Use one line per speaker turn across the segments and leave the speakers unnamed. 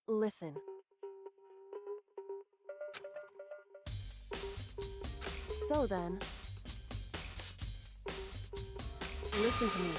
Listen. So then, listen to me.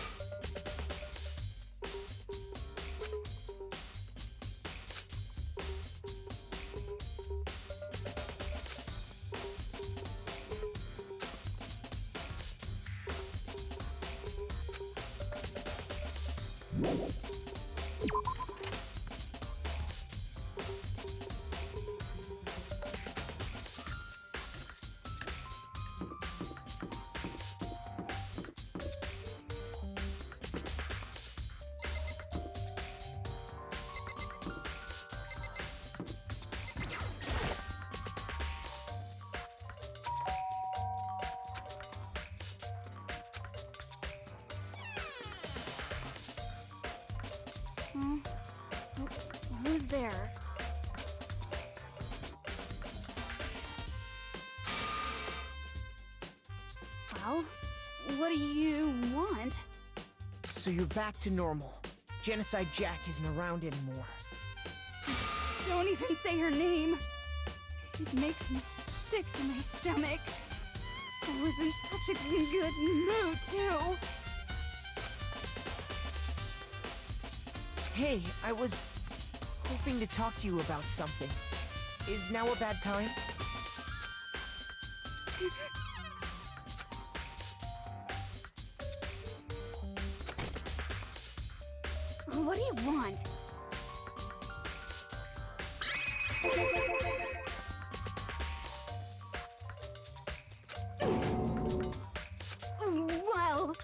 Who's there? Well, what do you want?
So you're back to normal. Genocide Jack isn't around anymore.
Don't even say her name. It makes me sick to my stomach. I was in such a good mood, too.
Hey, I was hoping to talk to you about something. Is now a bad time?
What do you want? Well...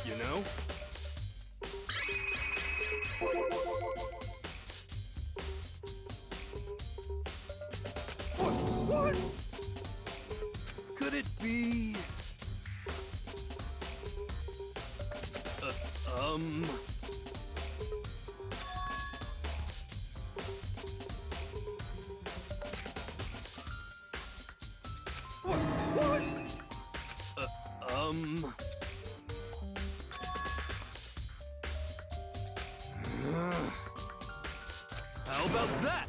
You know? What? Could it be... What? How about that?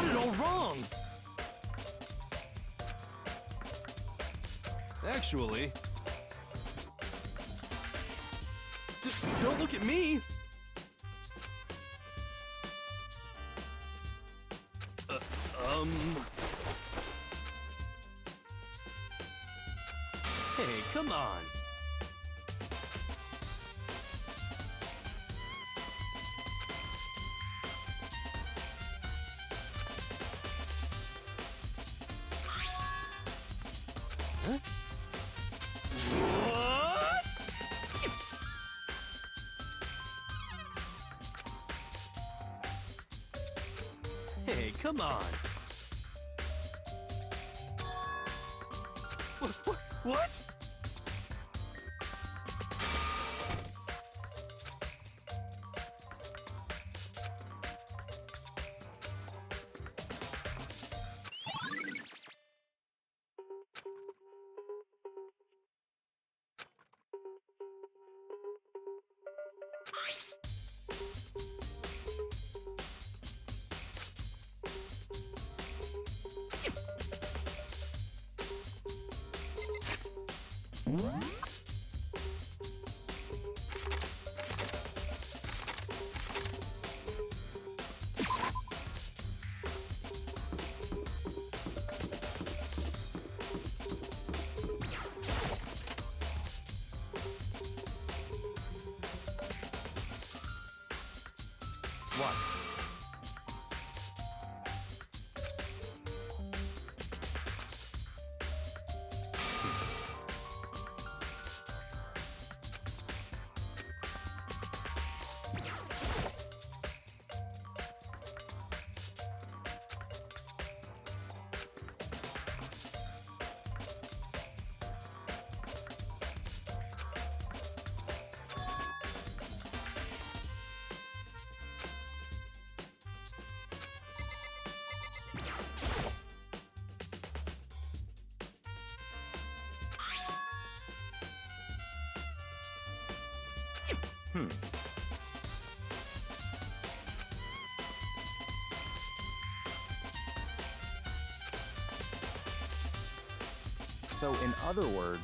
it all wrong! Actually... don't look at me! Hey, come on! Huh? What? Hey, come on! What? What? So, in other words...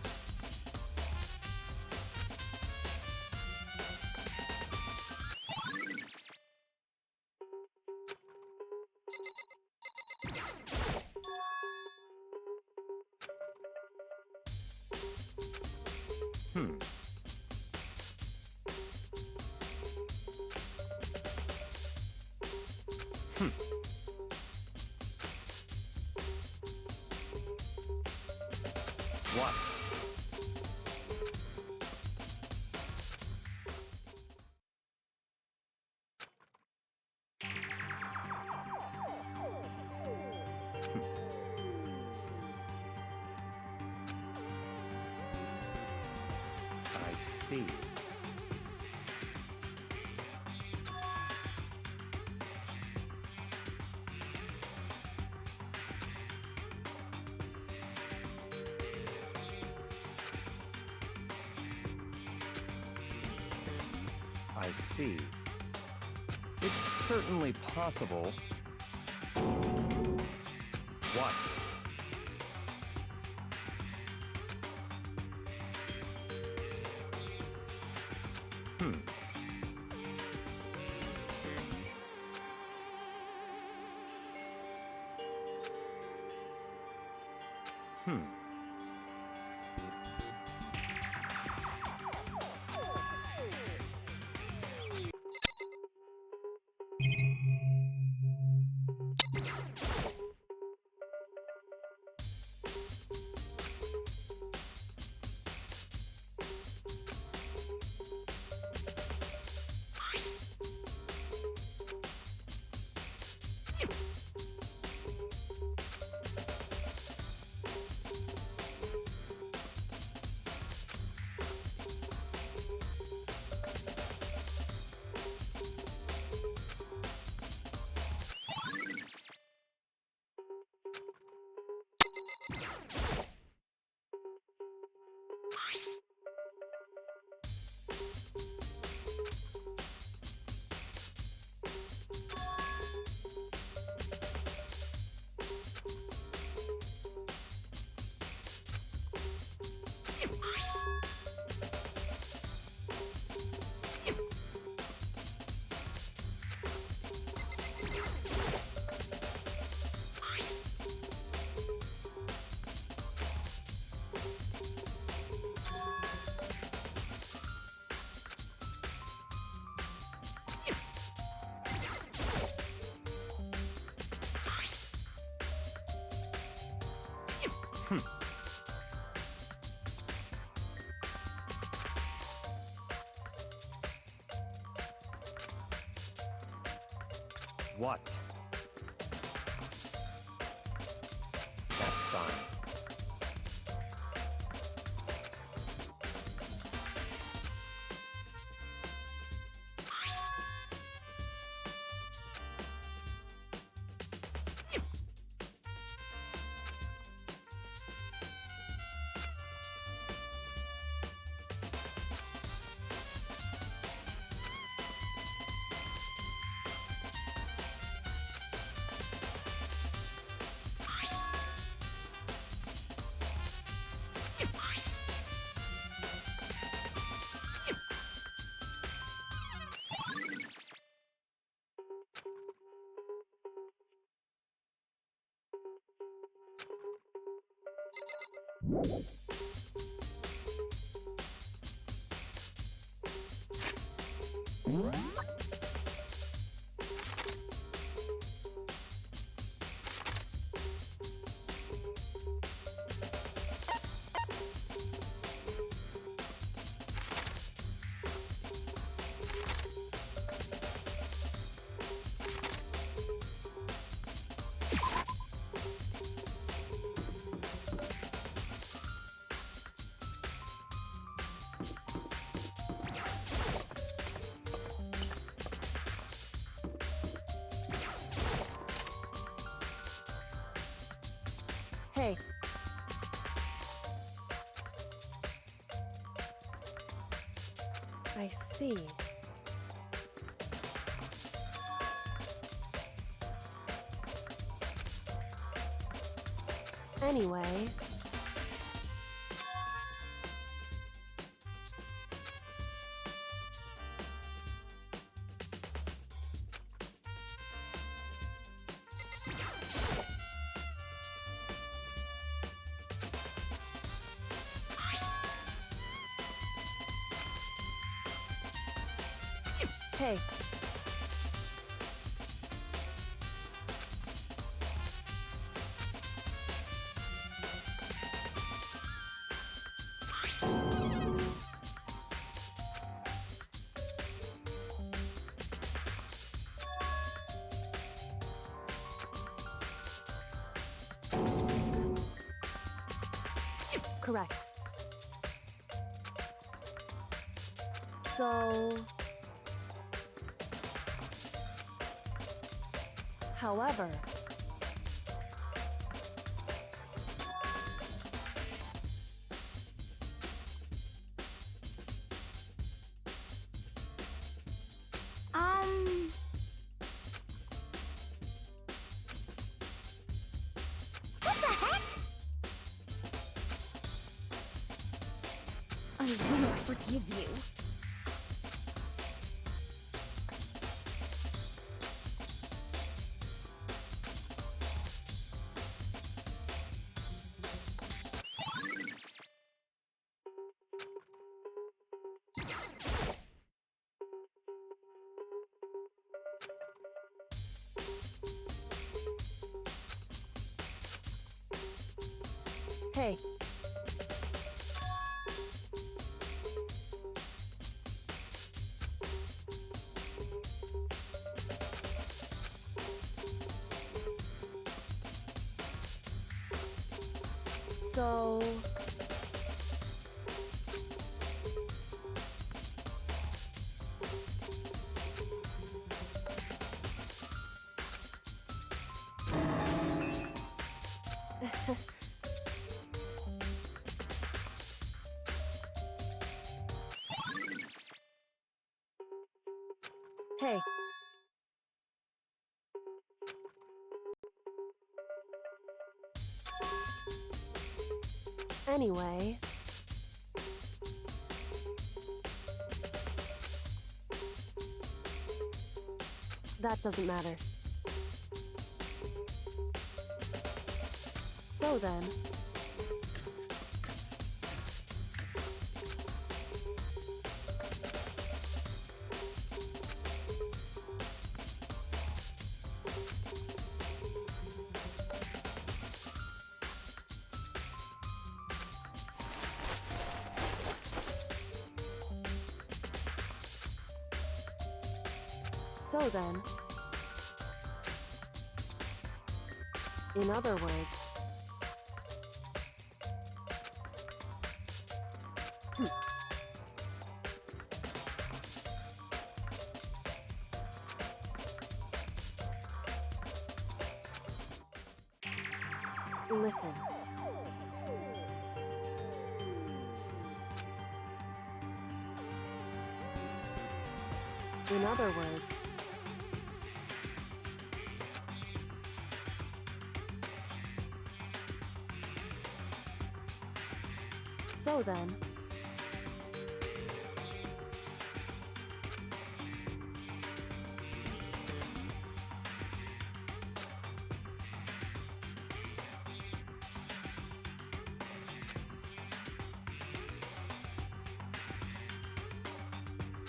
What? I see. I see. It's certainly possible. What? What? That's fine.
Hey. I see. Anyway... Hey. Correct. So... However...
What the heck? I won't forgive you.
Hey. So... Hey. Anyway... That doesn't matter. So then... So then... In other words... Listen. In other words... So then...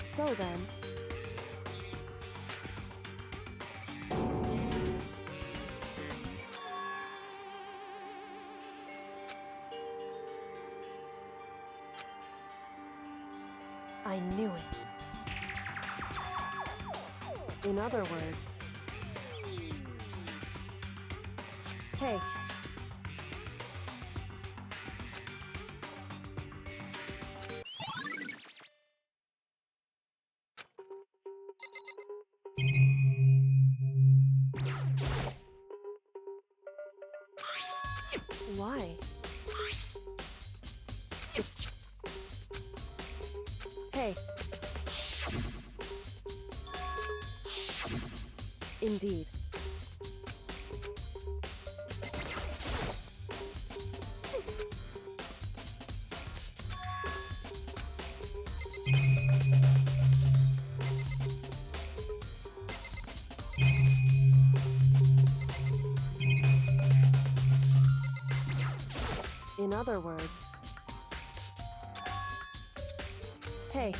So then... I knew it. In other words... Hey. Why? It's... Hey. Indeed. In other words... Hey.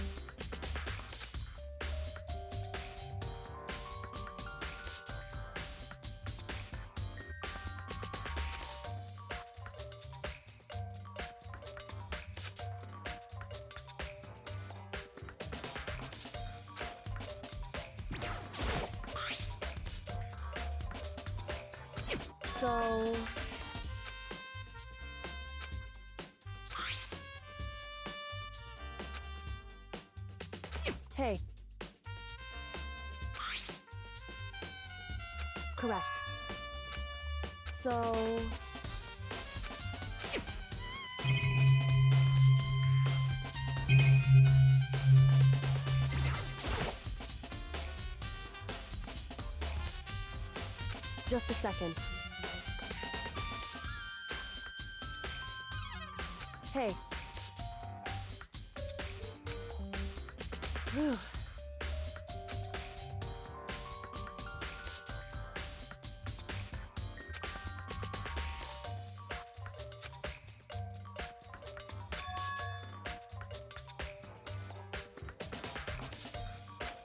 So... Hey. Correct. So... Just a second. Hey. Whew.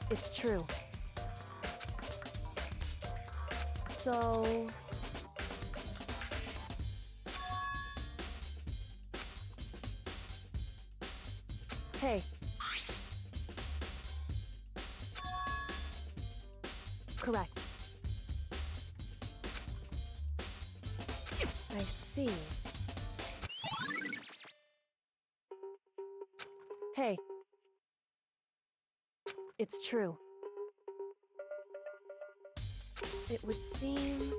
It's true. So... Hey. Correct. I see. Hey. It's true. It would seem...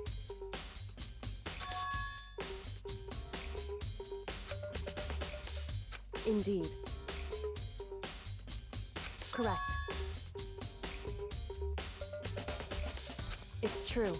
Indeed. Correct. It's true.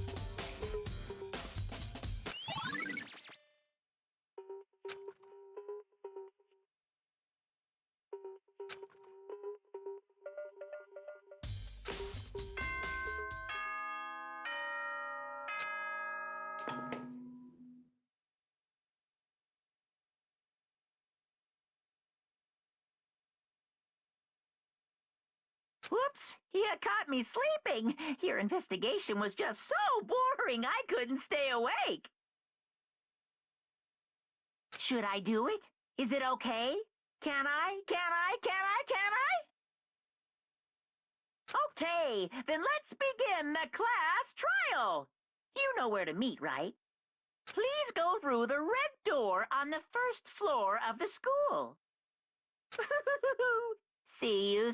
Whoops! You caught me sleeping. Your investigation was just so boring I couldn't stay awake. Should I do it? Is it okay? Can I? Okay, then let's begin the class trial. You know where to meet, right? Please go through the red door on the first floor of the school. See you soon.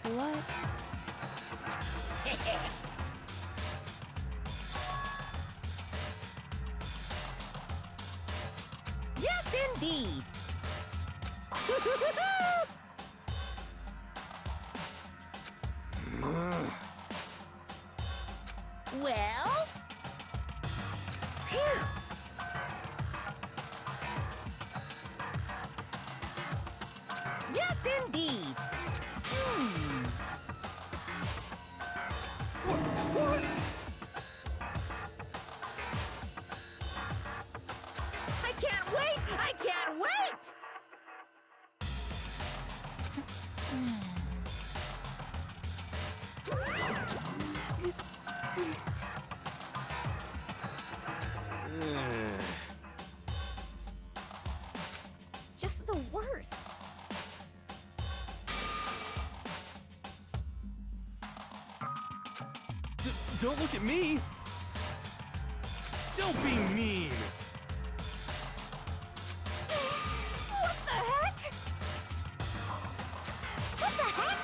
What?
Yes, indeed. Well? Phew. Yes, indeed. I can't wait! I can't wait!
Just the worst.
Don't look at me! Don't be mean!
What the heck? What the heck?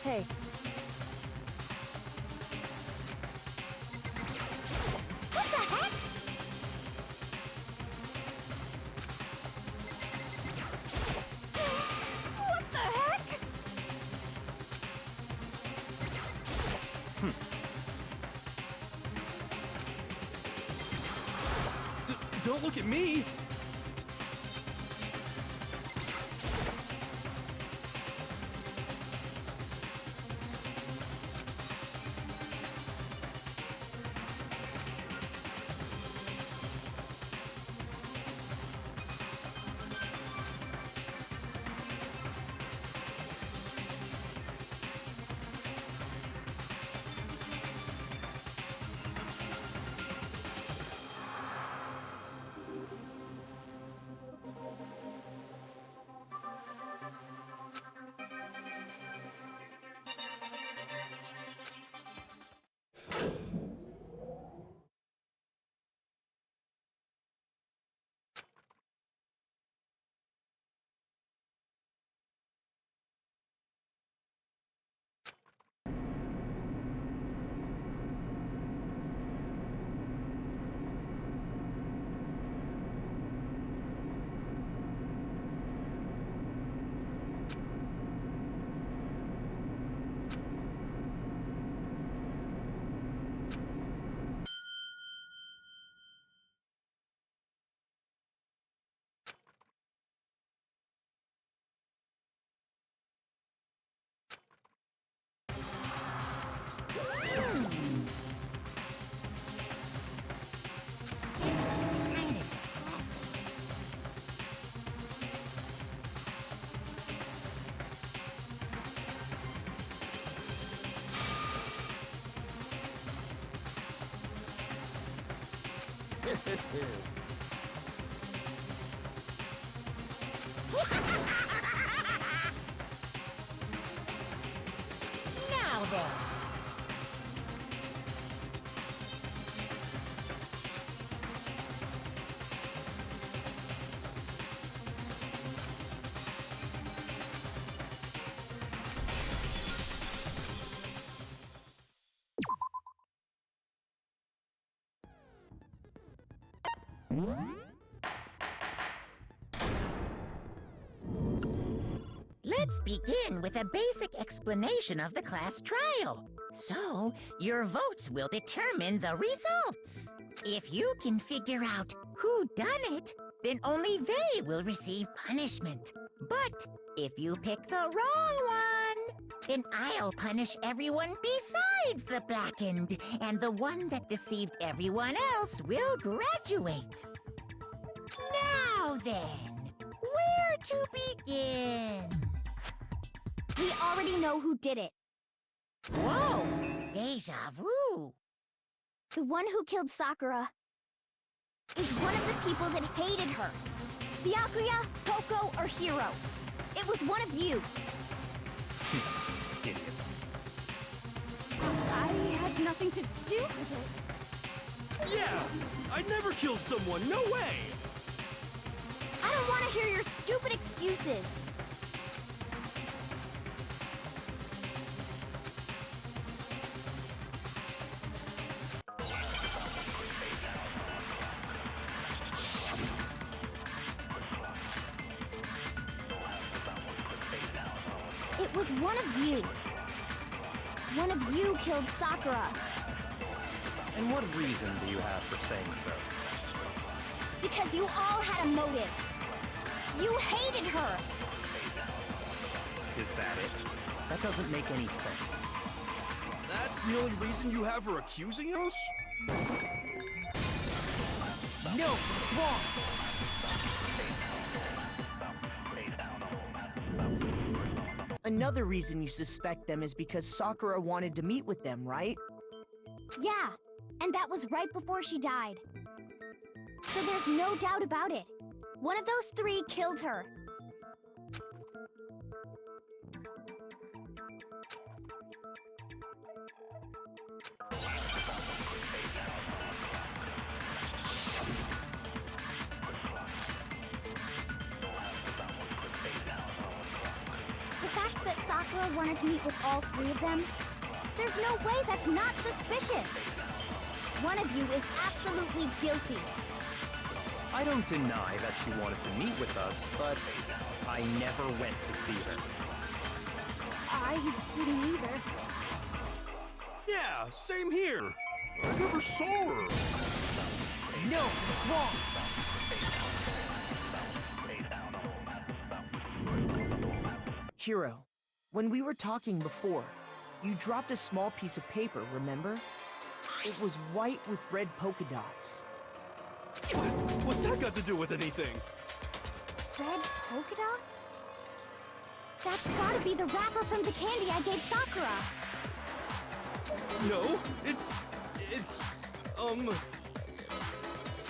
Hey,
What the heck? What the heck?
Don't look at me!
Now then. Let's begin with a basic explanation of the class trial. So, your votes will determine the results. If you can figure out who done it, then only they will receive punishment. But if you pick the wrong one, then I'll punish everyone besides the blackened, and the one that deceived everyone else will graduate. Now then, where to begin?
We already know who did it.
Whoa! Deja vu!
The one who killed Sakura is one of the people that hated her. Byakuya, Toko, or Hiro. It was one of you.
Idiot.
I had nothing to do with it.
Yeah! I'd never kill someone, no way!
I don't want to hear your stupid excuses. It was one of you. One of you killed Sakura.
And what reason do you have for saying so?
Because you all had a motive. You hated her.
Is that it? That doesn't make any sense.
That's the only reason you have for accusing us?
No, it's wrong. Another reason you suspect them is because Sakura wanted to meet with them, right?
Yeah, and that was right before she died. So there's no doubt about it. One of those three killed her. The fact that Sakura wanted to meet with all three of them, there's no way that's not suspicious. One of you is absolutely guilty.
I don't deny that she wanted to meet with us, but I never went to see her.
I didn't either.
Yeah, same here. I never saw her.
No, it's wrong. Hiro, when we were talking before, you dropped a small piece of paper, remember? It was white with red polka dots.
What's that got to do with anything?
Red polka dots? That's gotta be the wrapper from the candy I gave Sakura.
No, it's,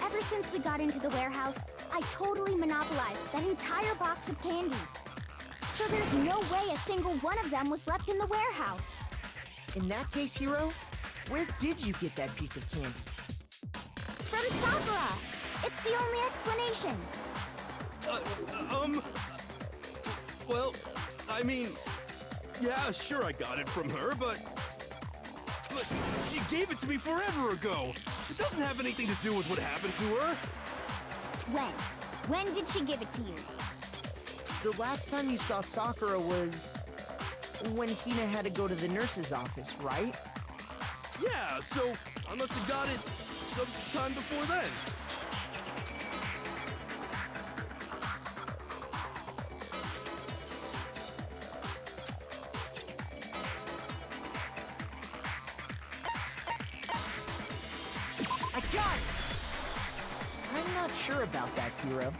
Ever since we got into the warehouse, I totally monopolized that entire box of candy. So there's no way a single one of them was left in the warehouse.
In that case, Hiro, where did you get that piece of candy?
From Sakura! It's the only explanation.
well, I mean, yeah, sure I got it from her, but she gave it to me forever ago. It doesn't have anything to do with what happened to her.
When? When did she give it to you?
The last time you saw Sakura was when Hina had to go to the nurse's office, right?
Yeah, so I must have got it sometime before then.
I got it! I'm not sure about that, Hiro.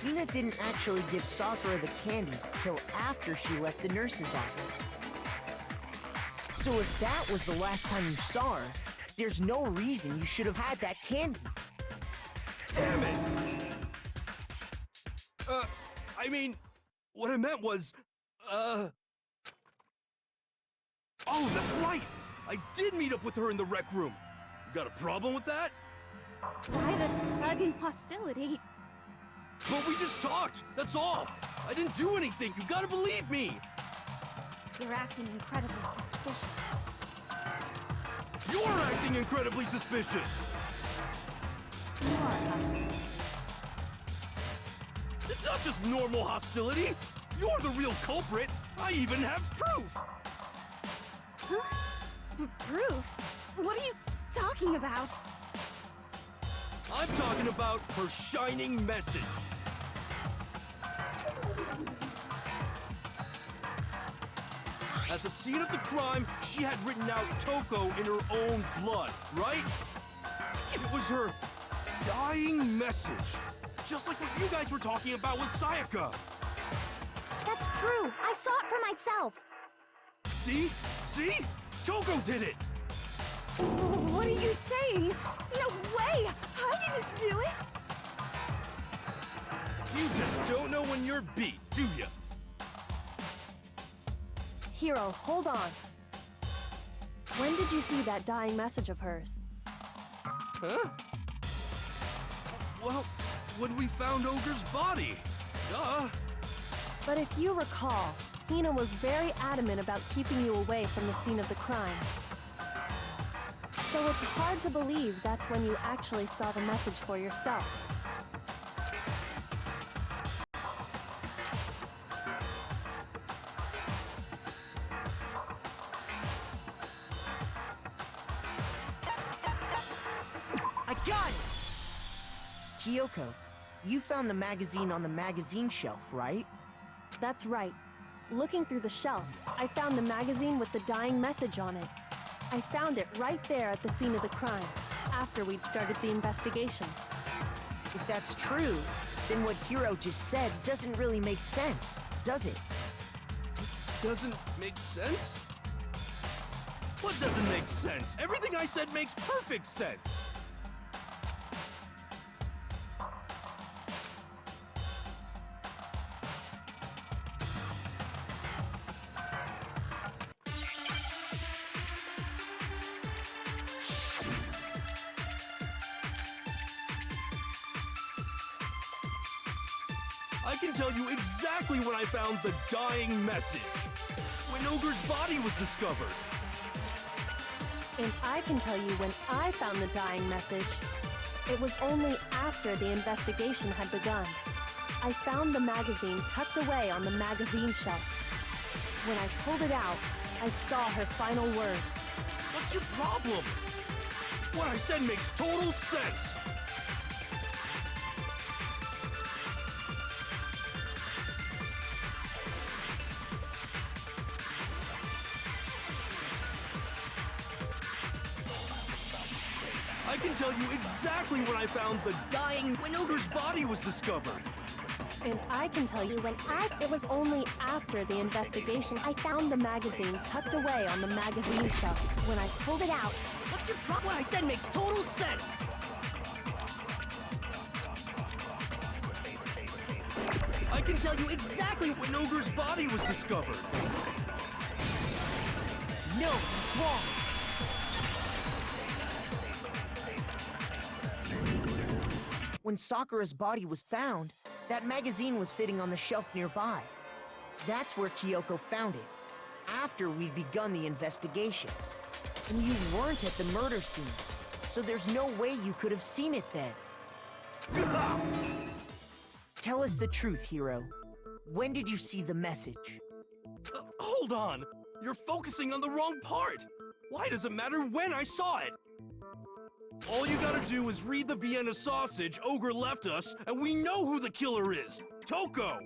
Hina didn't actually give Sakura the candy till after she left the nurse's office. So if that was the last time you saw her, there's no reason you should have had that candy.
Damn it! I mean, what I meant was, Oh, that's right! I did meet up with her in the rec room. You got a problem with that?
Why the sudden hostility?
But we just talked, that's all! I didn't do anything, you gotta believe me!
You're acting incredibly suspicious.
You're acting incredibly suspicious!
You are hostile.
It's not just normal hostility. You're the real culprit. I even have proof.
Huh? Proof? What are you talking about?
I'm talking about her shining message. At the scene of the crime, she had written out Toko in her own blood, right? It was her dying message. Just like what you guys were talking about with Sayaka.
That's true. I saw it for myself.
See? See? Toko did it!
What are you saying? No way! I didn't do it!
You just don't know when you're beat, do ya?
Hiro, hold on. When did you see that dying message of hers?
Huh? Well, when we found Ogre's body. Duh.
But if you recall, Hina was very adamant about keeping you away from the scene of the crime. So it's hard to believe that's when you actually saw the message for yourself.
I got it! Kyoko, you found the magazine on the magazine shelf, right?
That's right. Looking through the shelf, I found the magazine with the dying message on it. I found it right there at the scene of the crime, after we'd started the investigation.
If that's true, then what Hiro just said doesn't really make sense, does it?
Doesn't make sense? What doesn't make sense? Everything I said makes perfect sense. I can tell you exactly when I found the dying message. When Ogre's body was discovered.
And I can tell you when I found the dying message. It was only after the investigation had begun. I found the magazine tucked away on the magazine shelf. When I pulled it out, I saw her final words.
What's your problem? What I said makes total sense. I can tell you exactly when I found the dying when Ogre's body was discovered.
And I can tell you when it was only after the investigation I found the magazine tucked away on the magazine shelf. When I pulled it out,
What's your problem? What I said makes total sense. I can tell you exactly when Ogre's body was discovered.
No, it's wrong. When Sakura's body was found, that magazine was sitting on the shelf nearby. That's where Kyoko found it, after we'd begun the investigation. And you weren't at the murder scene, so there's no way you could have seen it then. Tell us the truth, Hiro. When did you see the message?
Hold on. You're focusing on the wrong part. Why does it matter when I saw it? All you gotta do is read the Vienna sausage Ogre left us, and we know who the killer is. Toko!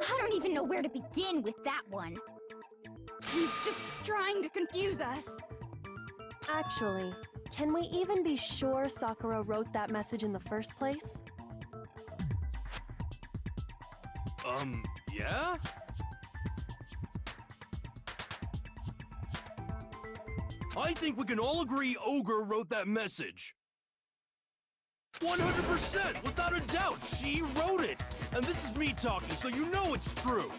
I don't even know where to begin with that one.
He's just trying to confuse us.
actually, can we even be sure Sakura wrote that message in the first place?
Yeah? I think we can all agree Ogre wrote that message. 100%! Without a doubt, she wrote it! And this is me talking, so you know it's true!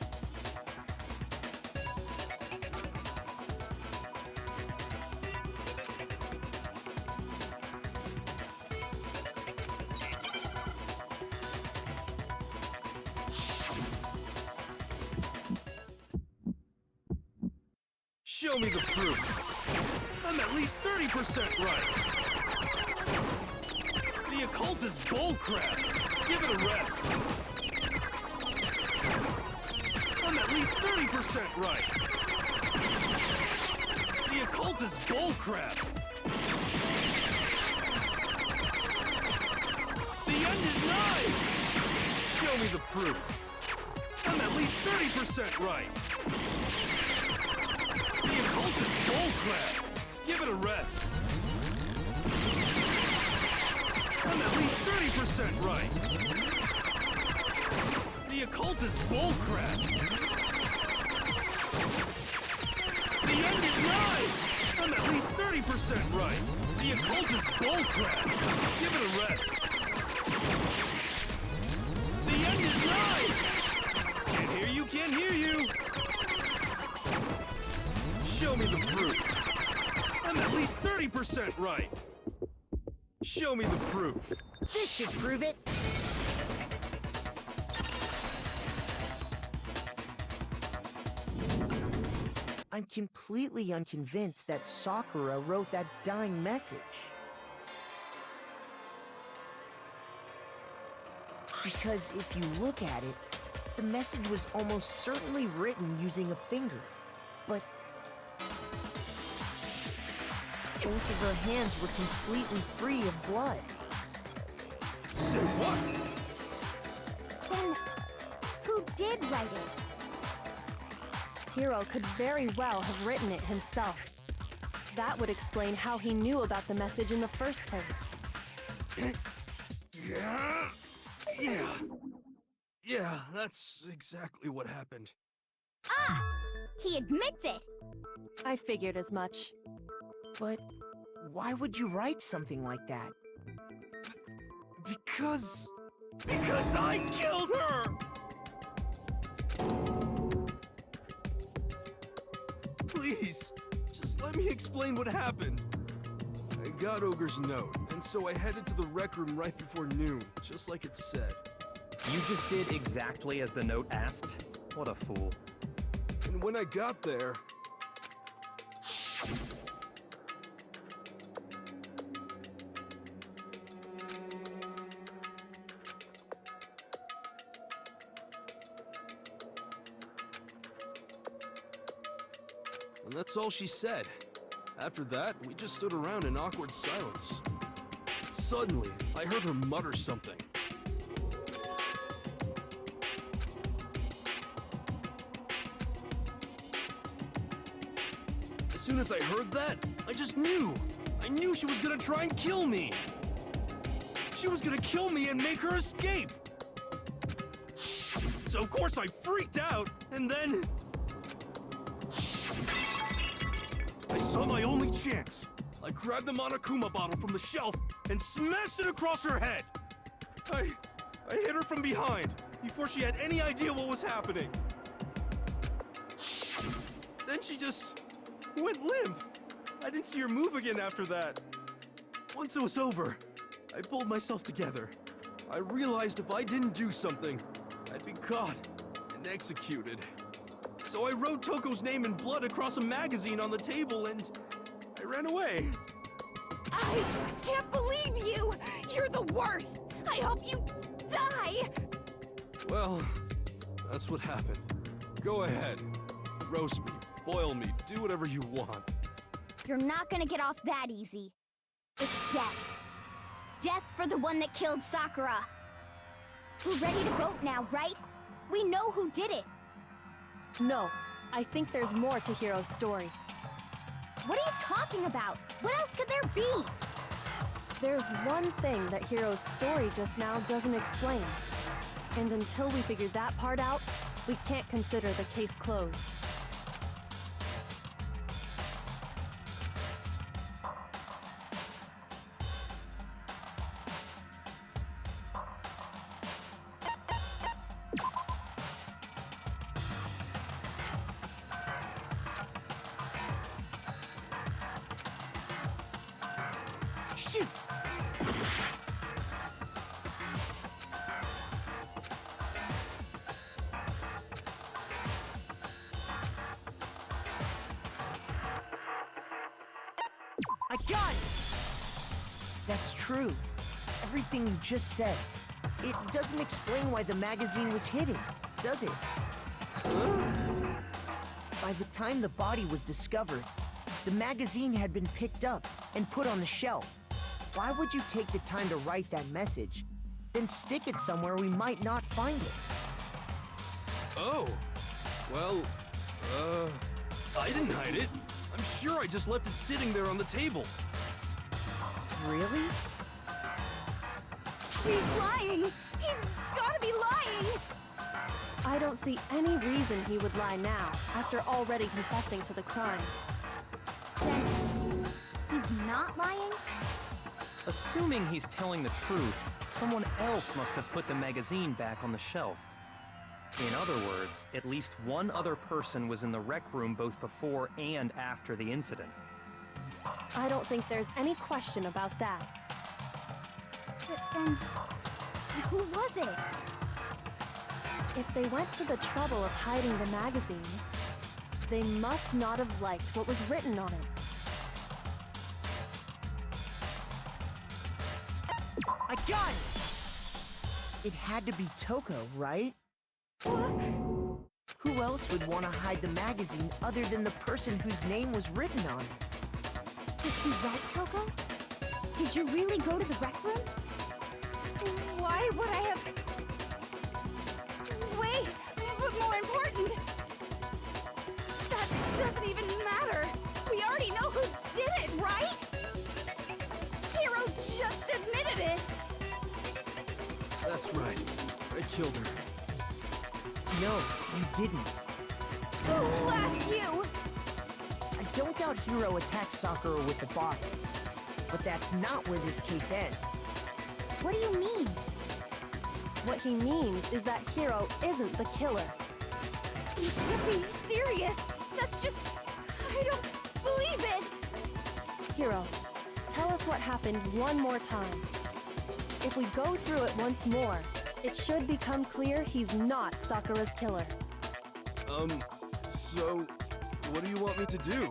Show me the proof. I'm at least 30% right. The occult is bullcrap. Give it a rest. I'm at least 30% right. The occult is bullcrap. The end is nigh. Show me the proof. I'm at least 30% right. The occult is bullcrap. Give it a rest. I'm at least 30% right. The occult is bullcrap. The end is nigh. I'm at least 30% right. The occult is bullcrap. Give it a rest. The end is nigh. Can't hear you, can't hear you. Show me the proof. I'm at least 30% right. Show me the proof.
This should prove it. I'm completely unconvinced that Sakura wrote that dying message. Because if you look at it, the message was almost certainly written using a finger. But both of her hands were completely free of blood.
Say what?
Then, who did write it?
Hiro could very well have written it himself. That would explain how he knew about the message in the first place.
Yeah, that's exactly what happened.
Ah! He admits it!
I figured as much.
But why would you write something like that?
Because I killed her! Please, just let me explain what happened. I got Ogre's note, and so I headed to the rec room right before noon, just like it said.
You just did exactly as the note asked? What a fool.
And when I got there... And that's all she said. After that, we just stood around in awkward silence. Suddenly, I heard her mutter something. As soon as I heard that, I just knew. I knew she was gonna try and kill me. She was gonna kill me and make her escape. So of course I freaked out, and then... I saw my only chance. I grabbed the Monokuma bottle from the shelf and smashed it across her head. I hit her from behind before she had any idea what was happening. Then she just went limp. I didn't see her move again after that. Once it was over, I pulled myself together. I realized if I didn't do something, I'd be caught and executed. So I wrote Toko's name in blood across a magazine on the table and I ran away.
I can't believe you! You're the worst! I hope you die!
Well, that's what happened. Go ahead. Roast me, boil me, do whatever you want.
You're not gonna get off that easy. It's death. Death for the one that killed Sakura. We're ready to vote now, right? We know who did it.
No, I think there's more to Hiro's story.
What are you talking about? What else could there be?
There's one thing that Hiro's story just now doesn't explain. And until we figure that part out, we can't consider the case closed.
Shoot! I got it! That's true. everything you just said. It doesn't explain why the magazine was hidden, does it? By the time the body was discovered, the magazine had been picked up and put on the shelf. Why would you take the time to write that message, then stick it somewhere we might not find it?
Oh, well, I didn't hide it. I'm sure I just left it sitting there on the table.
Really?
He's lying! He's gotta be lying!
I don't see any reason he would lie now, after already confessing to the crime.
Then he's not lying?
Assuming he's telling the truth, someone else must have put the magazine back on the shelf. In other words, at least one other person was in the rec room both before and after the incident.
I don't think there's any question about that.
But then, who was it?
If they went to the trouble of hiding the magazine, they must not have liked what was written on it.
I got it! It had to be Toko, right? Who else would want to hide the magazine other than the person whose name was written on it?
Was he right, Toko? Did you really go to the rec room?
Why would I have... Wait! But more important... That doesn't even matter! We already know who did it, right? Hiro just admitted it!
That's right. I killed her.
No, you didn't.
Who asked you?
I don't doubt Hiro attacked Sakura with the bottle. But that's not where this case ends.
What do you mean?
What he means is that Hiro isn't the killer.
You can't be serious! That's just... I don't believe it!
Hiro, tell us what happened one more time. If we go through it once more, it should become clear he's not Sakura's killer.
So, what do you want me to do?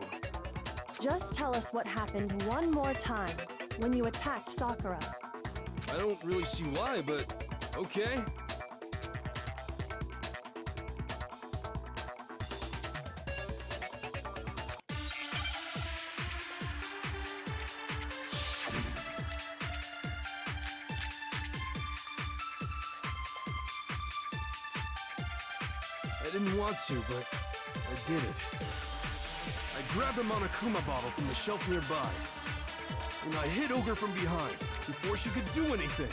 Just tell us what happened one more time when you attacked Sakura.
I don't really see why, but okay. I didn't want to, but I did it. I grabbed a Monokuma bottle from the shelf nearby, and I hit Ogre from behind before she could do anything.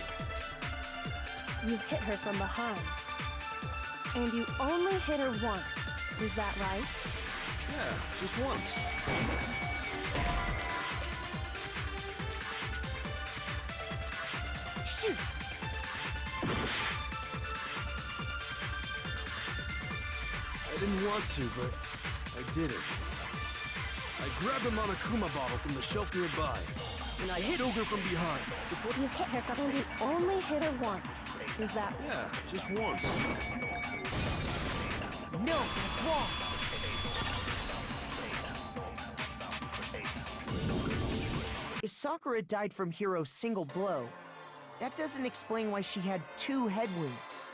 You hit her from behind. And you only hit her once. Is that right?
Yeah, just once.
Shoot!
I didn't want to, but I did it. I grabbed a Monokuma bottle from the shelf nearby, and I hit Ogre from behind.
You hit her from... And you only hit her once. Is that...
Yeah, just once.
No, that's wrong! If Sakura died from Hiro's single blow, that doesn't explain why she had 2 head wounds.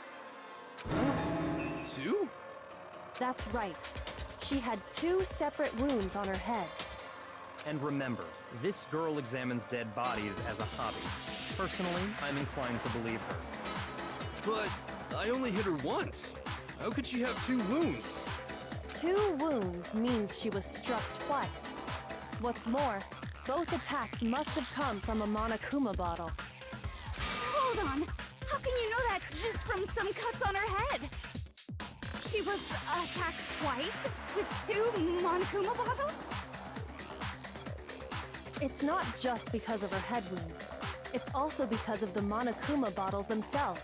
2?
That's right. She had 2 separate wounds on her head.
And remember, this girl examines dead bodies as a hobby. Personally, I'm inclined to believe her.
But I only hit her once. How could she have 2 wounds?
2 wounds means she was struck twice. What's more, both attacks must have come from a Monokuma bottle.
Hold on! How can you know that just from some cuts on her head? She was attacked twice with 2 Monokuma bottles?
It's not just because of her head wounds. It's also because of the Monokuma bottles themselves.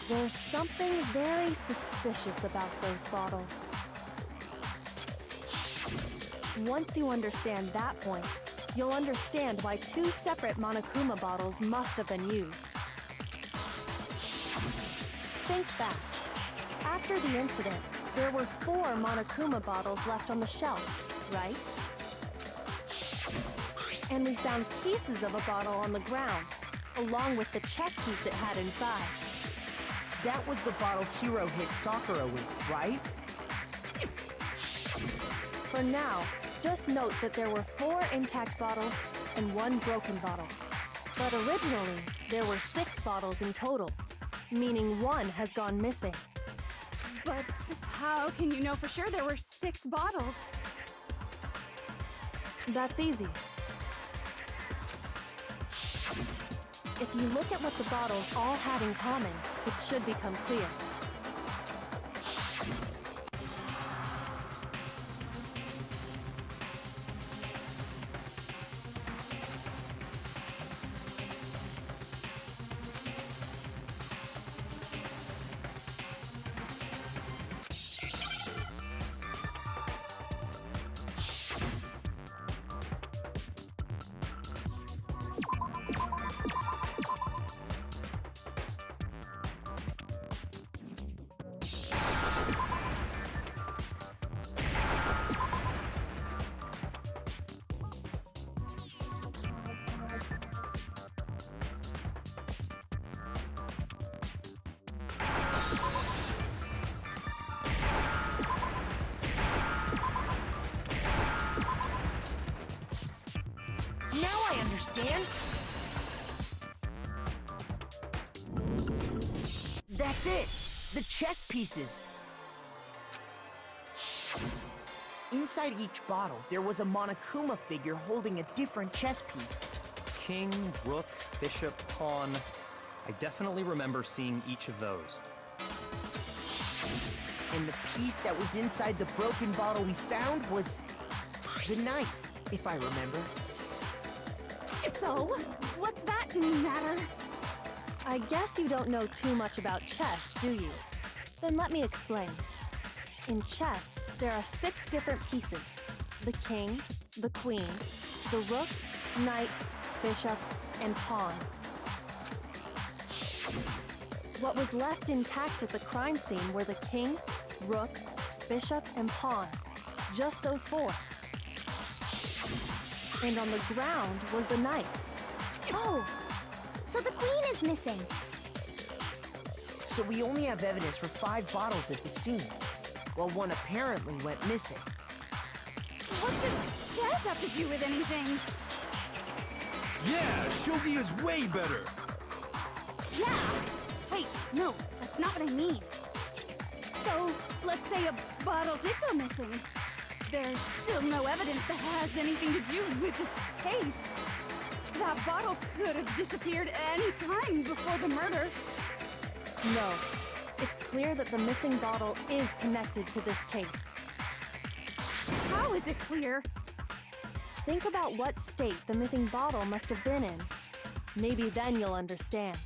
There's something very suspicious about those bottles. Once you understand that point, you'll understand why 2 separate Monokuma bottles must have been used. Think back. After the incident, there were 4 Monokuma bottles left on the shelf, right? And we found pieces of a bottle on the ground, along with the chess piece it had inside.
That was the bottle Hiro hit Sakura with, right?
For now, just note that there were 4 intact bottles and 1 broken bottle. But originally, there were 6 bottles in total, meaning 1 has gone missing.
But how can you know for sure there were 6 bottles?
That's easy. If you look at what the bottles all had in common, it should become clear.
Now I understand. That's it. The chess pieces. Inside each bottle, there was a Monokuma figure holding a different chess piece.
King, rook, bishop, pawn. I definitely remember seeing each of those.
And the piece that was inside the broken bottle we found was the knight, if I remember.
So, what's that matter?
I guess you don't know too much about chess, do you? Then let me explain. In chess, there are 6 different pieces: the king, the queen, the rook, knight, bishop, and pawn. What was left intact at the crime scene were the king, rook, bishop, and pawn. Just those 4. And on the ground was the knight.
Oh, so the queen is missing.
So we only have evidence for 5 bottles at the scene, while 1 apparently went missing.
What does chess have to do with anything?
Yeah, shogi is way better.
Yeah! Wait, no, that's not what I mean. So, let's say a bottle did go missing. There's still no evidence that has anything to do with this case. That bottle could have disappeared any time before the murder.
No, it's clear that the missing bottle is connected to this case.
How is it clear?
Think about what state the missing bottle must have been in. Maybe then you'll understand.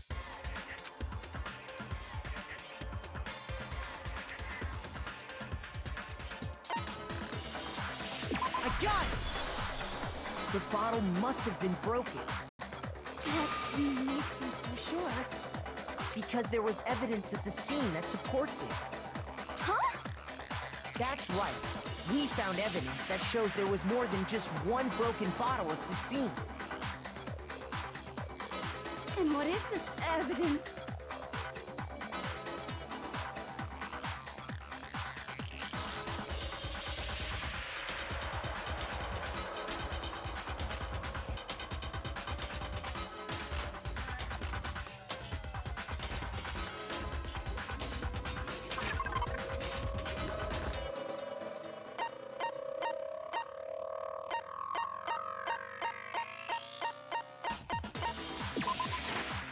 I got it! The bottle must have been broken.
What makes you so sure?
Because there was evidence at the scene that supports it.
Huh?
That's right. We found evidence that shows there was more than just 1 broken bottle at the scene.
And what is this evidence?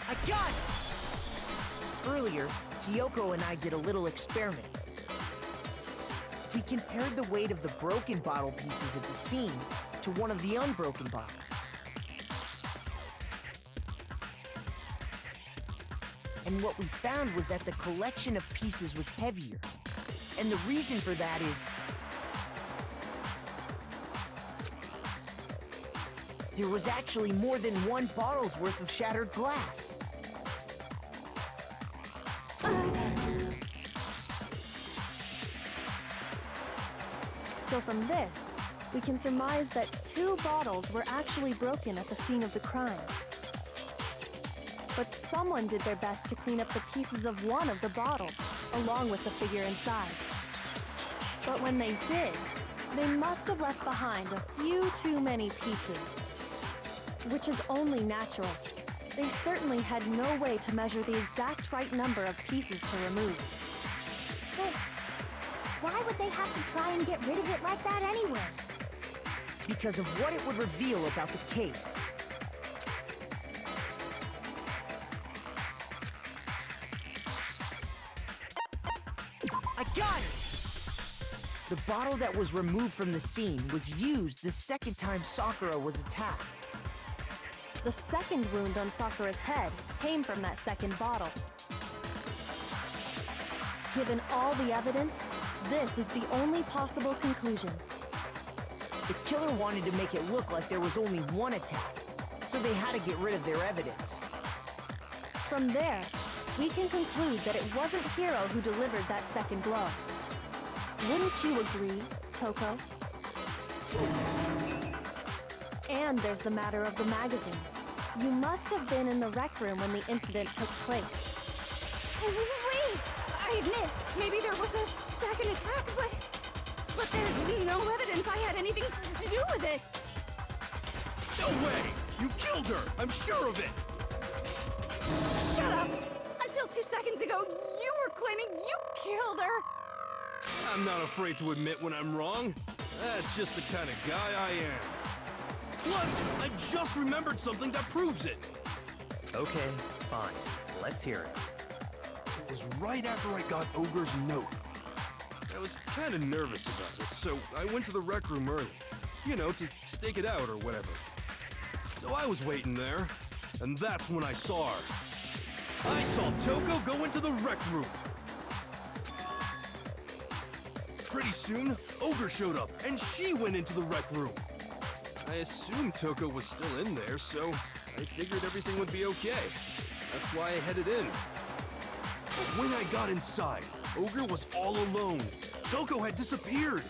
I got it! Earlier, Kyoko and I did a little experiment. We compared the weight of the broken bottle pieces at the scene to one of the unbroken bottles. And what we found was that the collection of pieces was heavier. And the reason for that is there was actually more than 1 bottle's worth of shattered glass.
So from this, we can surmise that 2 bottles were actually broken at the scene of the crime. But someone did their best to clean up the pieces of one of the bottles, along with the figure inside. But when they did, they must have left behind a few too many pieces. Which is only natural. They certainly had no way to measure the exact right number of pieces to remove.
But why would they have to try and get rid of it like that anyway?
Because of what it would reveal about the case. I got it! The bottle that was removed from the scene was used the second time Sakura was attacked.
The second wound on Sakura's head came from that second bottle. Given all the evidence, this is the only possible conclusion.
The killer wanted to make it look like there was only one attack, so they had to get rid of their evidence.
From there, we can conclude that it wasn't Hiro who delivered that second blow. Wouldn't you agree, Toko? And there's the matter of the magazine. You must have been in the rec room when the incident took place.
Wait! I admit, maybe there was a second attack, but there's no evidence I had anything to do with it.
No way! You killed her! I'm sure of it!
Shut up! Until 2 seconds ago, you were claiming you killed her!
I'm not afraid to admit when I'm wrong. That's just the kind of guy I am. Plus, I just remembered something that proves it.
Okay, fine. Let's hear it.
It was right after I got Ogre's note. I was kind of nervous about it, so I went to the rec room early. You know, to stake it out or whatever. So I was waiting there, and that's when I saw her. I saw Toko go into the rec room. Pretty soon, Ogre showed up, and she went into the rec room. I assumed Toko was still in there, so I figured everything would be okay. That's why I headed in. But when I got inside, Ogre was all alone. Toko had disappeared.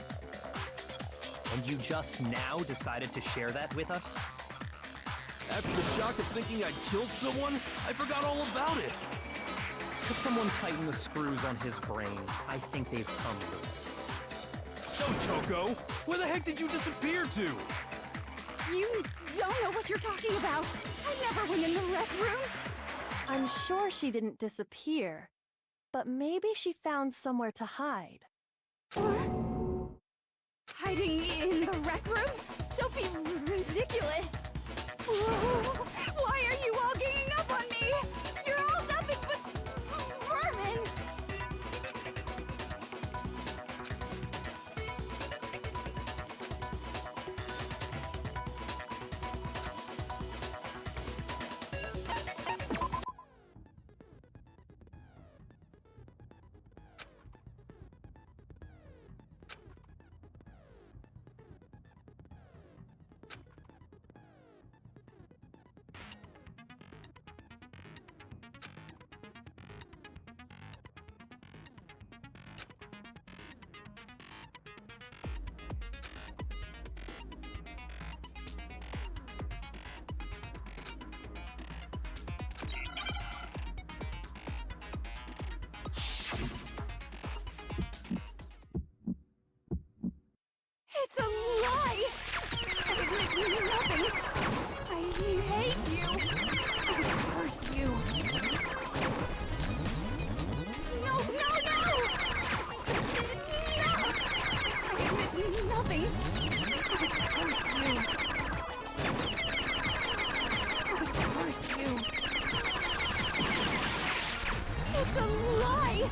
And you just now decided to share that with us?
After the shock of thinking I'd killed someone, I forgot all about it.
Could someone tighten the screws on his brain? I think they've come loose.
So, Toko, where the heck did you disappear to?
You don't know what you're talking about. I never went in the rec room.
I'm sure she didn't disappear, but maybe she found somewhere to hide.
What? Hiding in the rec room? Don't be ridiculous. Whoa. Why are you all ganging up on me? You're all nothing but vermin. It's a lie! I admit nothing. I hate you. I curse you. No, no, no! No! I admit nothing. I curse you. I curse you. It's a lie!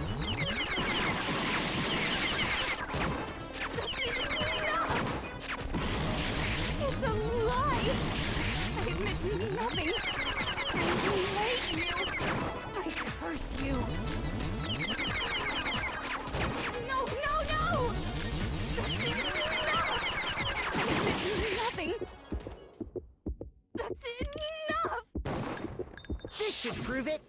It's a lie! I admit nothing. I hate you. I curse you. No, no, no! That's enough! I admit nothing. That's enough!
This should prove it.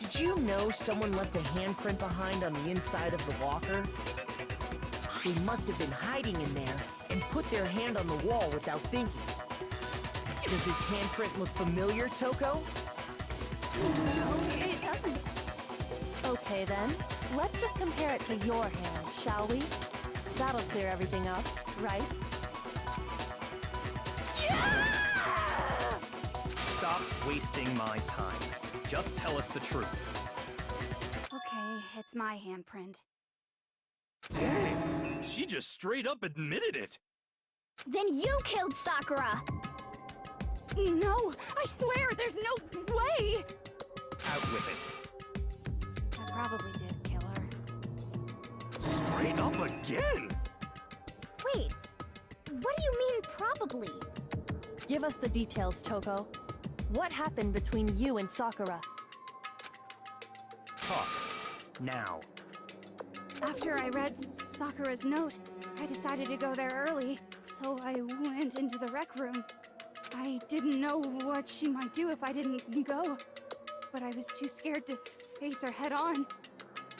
Did you know someone left a handprint behind on the inside of the locker? They must have been hiding in there and put their hand on the wall without thinking. Does this handprint look familiar, Toko?
No, it doesn't.
Okay then, let's just compare it to your hand, shall we? That'll clear everything up, right?
Stop wasting my time. Just tell us the truth.
Okay, it's my handprint.
Dang, she just straight up admitted it.
Then you killed Sakura!
No, I swear, there's no way!
Out with it.
I probably did kill her.
Straight up again?
Wait, what do you mean probably?
Give us the details, Toko. What happened between you and Sakura?
Talk. Now.
After I read Sakura's note, I decided to go there early, so I went into the rec room. I didn't know what she might do if I didn't go, but I was too scared to face her head on.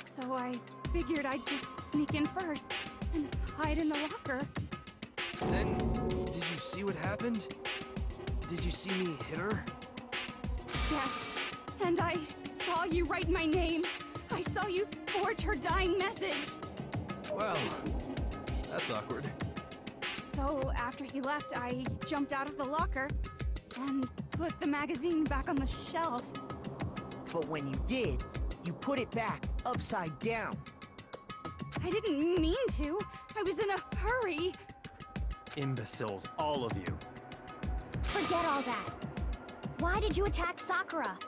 So I figured I'd just sneak in first and hide in the locker.
Then, did you see what happened? Did you see me hit her?
Yes, and I saw you write my name. I saw you forge her dying message.
Well, that's awkward.
So after he left, I jumped out of the locker and put the magazine back on the shelf.
But when you did, you put it back upside down.
I didn't mean to. I was in a hurry.
Imbeciles, all of you.
Forget all that. Why did you attack Sakura?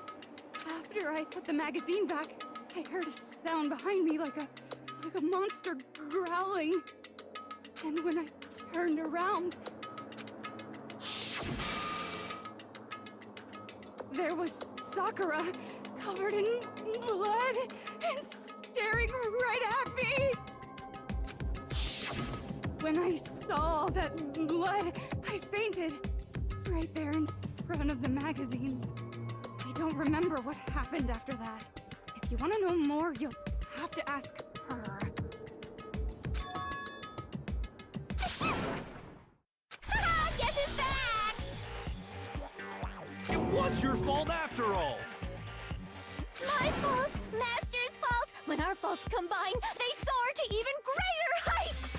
After I put the magazine back, I heard a sound behind me like a monster growling. And when I turned around, there was Sakura, covered in blood and staring right at me. When I saw that blood, I fainted right there in front of the magazines. I don't remember what happened after that. If you want to know more, you'll have to ask her.
Guess who's back?
It was your fault after all!
My fault, Master's fault. When our faults combine, they soar to even greater heights.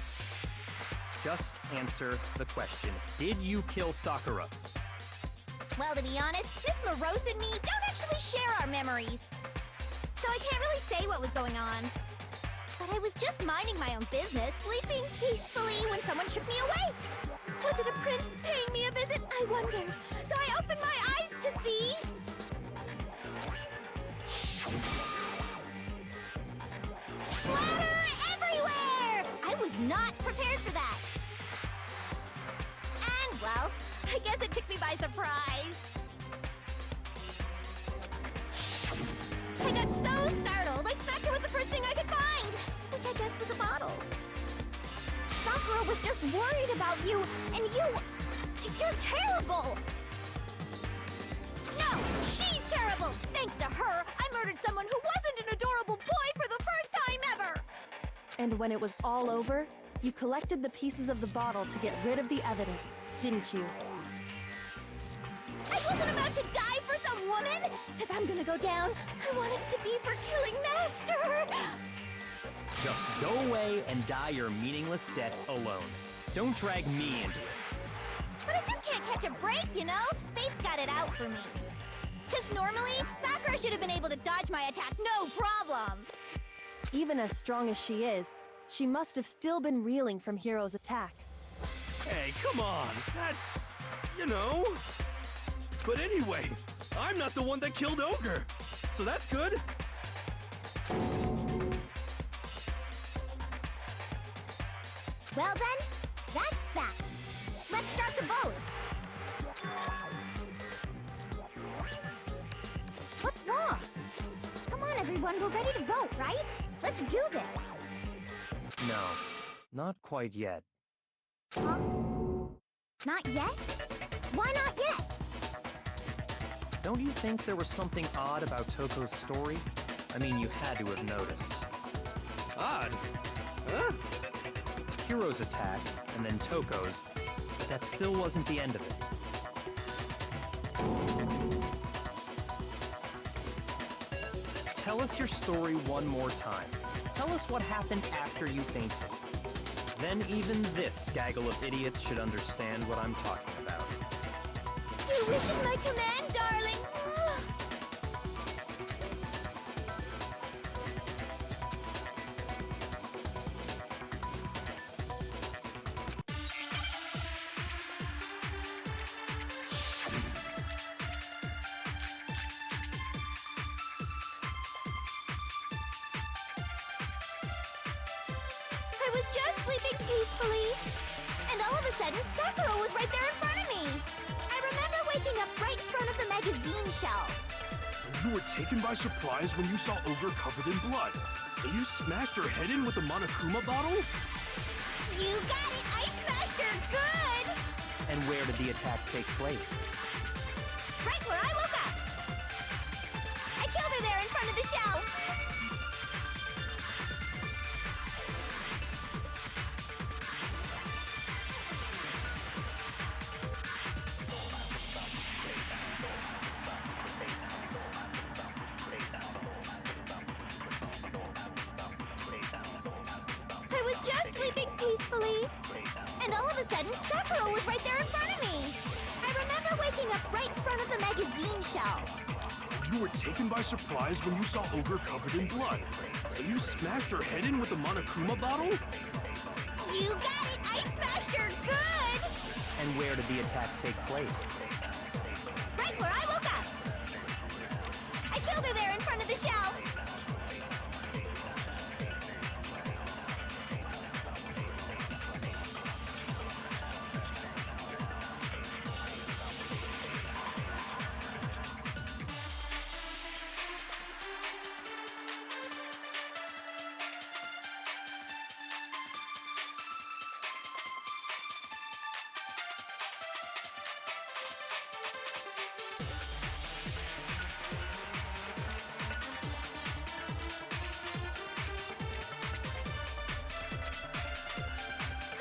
Just answer the question. Did you kill Sakura?
Well, to be honest, Miss Morose and me don't actually share our memories. So I can't really say what was going on. But I was just minding my own business, sleeping peacefully when someone shook me awake. Was it a prince paying me a visit? I wondered. So I opened my eyes to see... Splatter everywhere! I was not prepared for that. And, well, I guess it took me by surprise. I got so startled, I smacked her with the first thing I could find, which I guess was a bottle. Sakura was just worried about you, and you're terrible! No, she's terrible! Thanks to her, I murdered someone who wasn't an adorable boy for the first time ever!
And when it was all over, you collected the pieces of the bottle to get rid of the evidence, didn't you?
I wasn't about to die for some woman! If I'm gonna go down, I want it to be for killing Master!
Just go away and die your meaningless death alone. Don't drag me into it.
But I just can't catch a break, you know? Fate's got it out for me. Because normally, Sakura should have been able to dodge my attack no problem!
Even as strong as she is, she must have still been reeling from Hiro's attack.
Hey, come on! That's... you know... But anyway, I'm not the one that killed Ogre, so that's good.
Well then, that's that. Let's start the vote. What's wrong? Come on, everyone, we're ready to vote, right? Let's do this.
No, not quite yet.
Huh? Not yet? Why not yet?
Don't you think there was something odd about Toko's story? I mean, you had to have noticed.
Odd. Huh?
Hiro's attack, and then Toko's, but that still wasn't the end of it. Tell us your story one more time. Tell us what happened after you fainted. Then even this gaggle of idiots should understand what I'm talking about.
Your wish is my command, darling. I was just sleeping peacefully, and all of a sudden, Sakura was right there in front of me. I remember waking up right in front of the magazine shelf.
You were taken by surprise when you saw Ogre covered in blood. So you smashed her head in with the Monokuma bottle?
You got it! I smashed her good!
And where did the attack take place?
Right where I woke up! I killed her there in front of the shelf! I was just sleeping peacefully, and all of a sudden, Sakura was right there in front of me. I remember waking up right in front of the magazine shelf.
You were taken by surprise when you saw Ogre covered in blood. So you smashed her head in with the Monokuma bottle?
You got it! I smashed her good!
And where did the attack take place?
Right where I woke up! I killed her there in front of the shelf!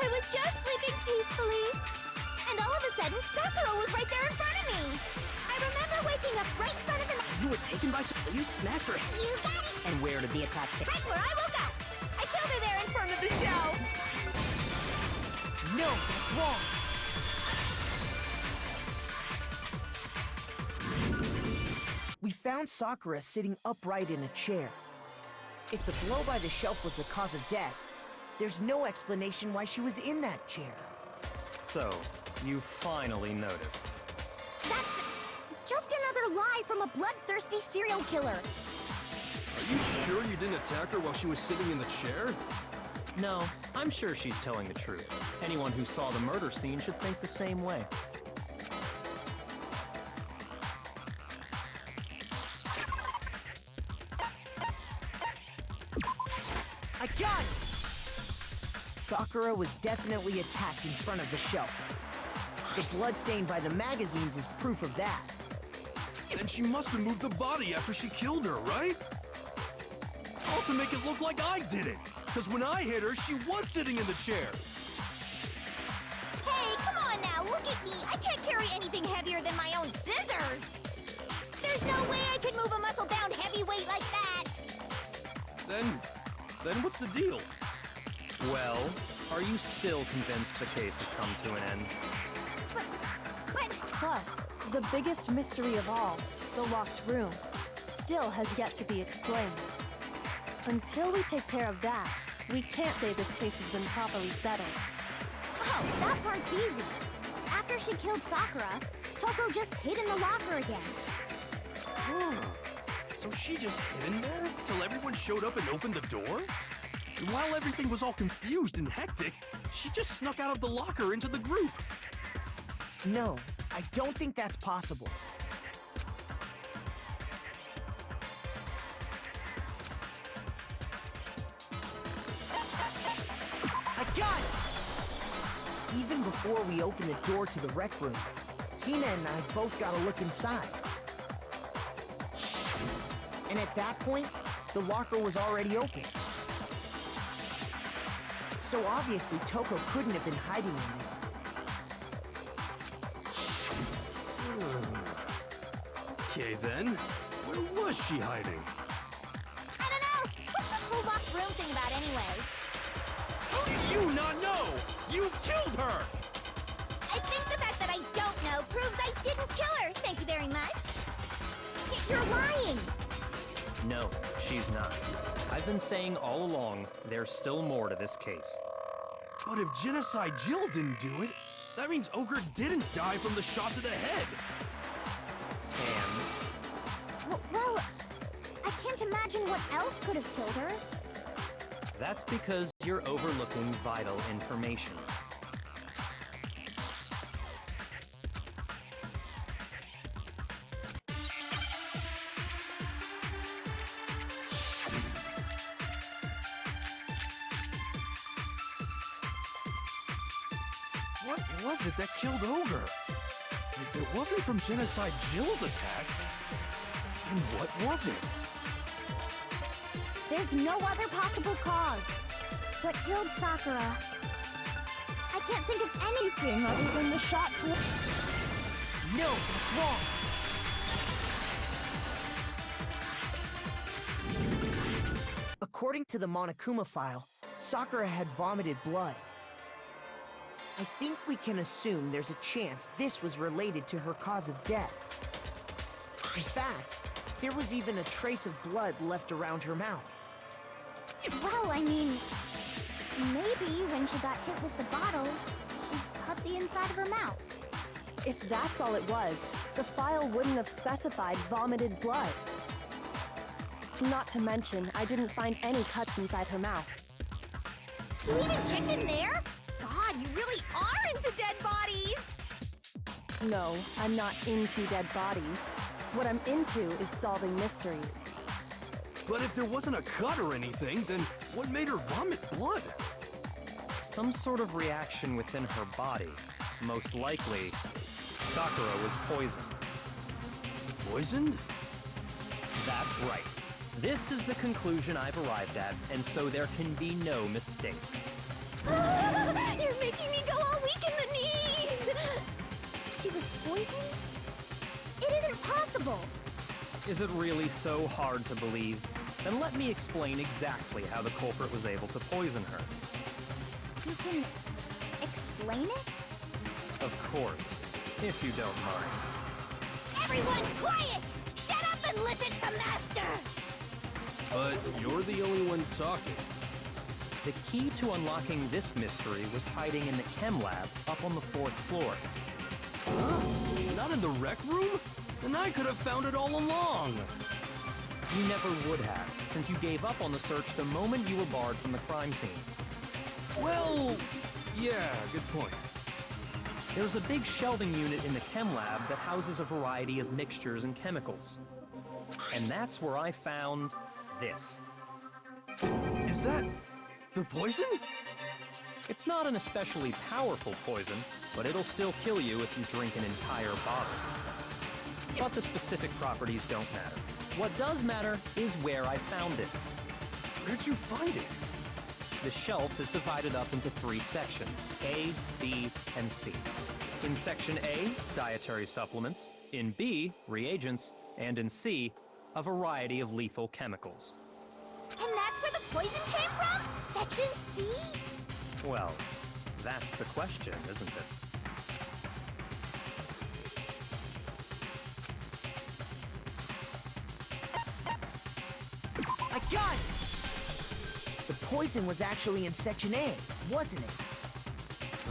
I was just sleeping peacefully, and all of a sudden, Sakura was right there in front of me. I remember waking up right in front of the...
You were taken by surprise. You smashed her.
You got it!
And where did the attack take?
Right where I woke up! I killed her there in front of the shelf!
No, that's wrong. We found Sakura sitting upright in a chair. If the blow by the shelf was the cause of death, there's no explanation why she was in that chair.
So, you finally noticed.
That's just another lie from a bloodthirsty serial killer.
Are you sure you didn't attack her while she was sitting in the chair?
No, I'm sure she's telling the truth. Anyone who saw the murder scene should think the same way.
I got it! Sakura was definitely attacked in front of the shelf. The blood stain by the magazines is proof of that.
Then she must have moved the body after she killed her, right? All to make it look like I did it. Because when I hit her, she was sitting in the chair.
Hey, come on now, look at me! I can't carry anything heavier than my own scissors! There's no way I could move a muscle-bound heavyweight like that!
Then what's the deal?
Well, are you still convinced the case has come to an end?
But...
Plus, the biggest mystery of all, the locked room, still has yet to be explained. Until we take care of that, we can't say this case has been properly settled.
Oh, that part's easy. After she killed Sakura, Toko just hid in the locker again.
Huh. So she just hid in there till everyone showed up and opened the door? And while everything was all confused and hectic, she just snuck out of the locker into the group.
No, I don't think that's possible. I got it! Even before we opened the door to the rec room, Hina and I both got a look inside. And at that point, the locker was already open. So obviously Toko couldn't have been hiding in there.
Okay then, where was she hiding?
I don't know. What's this whole locked room thing about anyway?
How do you not know? You killed her!
I think the fact that I don't know proves I didn't kill her. Thank you very much. You're lying.
No, she's not. I've been saying all along, there's still more to this case.
But if Genocide Jill didn't do it, that means Ogre didn't die from the shot to the head.
And
Well, I can't imagine what else could have killed her.
that's because you're overlooking vital information.
What was it that killed Ogre? If it wasn't from Genocide Jill's attack, then what was it?
There's no other possible cause. What killed Sakura? I can't think of anything other than the shot to...
No, that's wrong. According to the Monokuma file, Sakura had vomited blood. I think we can assume there's a chance this was related to her cause of death. In fact, there was even a trace of blood left around her mouth.
Well, I mean, maybe when she got hit with the bottles, she cut the inside of her mouth.
If that's all it was, the file wouldn't have specified vomited blood. Not to mention, I didn't find any cuts inside her mouth.
You even checked in there? God, you really are into dead bodies!
No, I'm not into dead bodies. What I'm into is solving mysteries.
But if there wasn't a cut or anything, then what made her vomit blood?
Some sort of reaction within her body. Most likely, Sakura was poisoned.
Poisoned?
That's right. This is the conclusion I've arrived at, and so there can be no mistake.
You're making me go all weak in the knees! She was poisoned? It isn't possible!
Is it really so hard to believe? Then let me explain exactly how the culprit was able to poison her.
You can explain it?
Of course, if you don't mind.
Everyone quiet! Shut up and listen to Master!
But you're the only one talking.
The key to unlocking this mystery was hiding in the chem lab up on the 4th floor.
Huh? Not in the rec room? Then I could have found it all along.
You never would have, since you gave up on the search the moment you were barred from the crime scene.
Well, yeah, good point.
There's a big shelving unit in the chem lab that houses a variety of mixtures and chemicals. And that's where I found this.
Is that the poison?
It's not an especially powerful poison, but it'll still kill you if you drink an entire bottle. But the specific properties don't matter. What does matter is where I found it.
Where'd you find it?
The shelf is divided up into 3 sections, A, B, and C. In Section A, dietary supplements. In B, reagents. And in C, a variety of lethal chemicals.
And that's where the poison came from? Section C?
Well, that's the question, isn't it?
I got it! The poison was actually in Section A, wasn't it?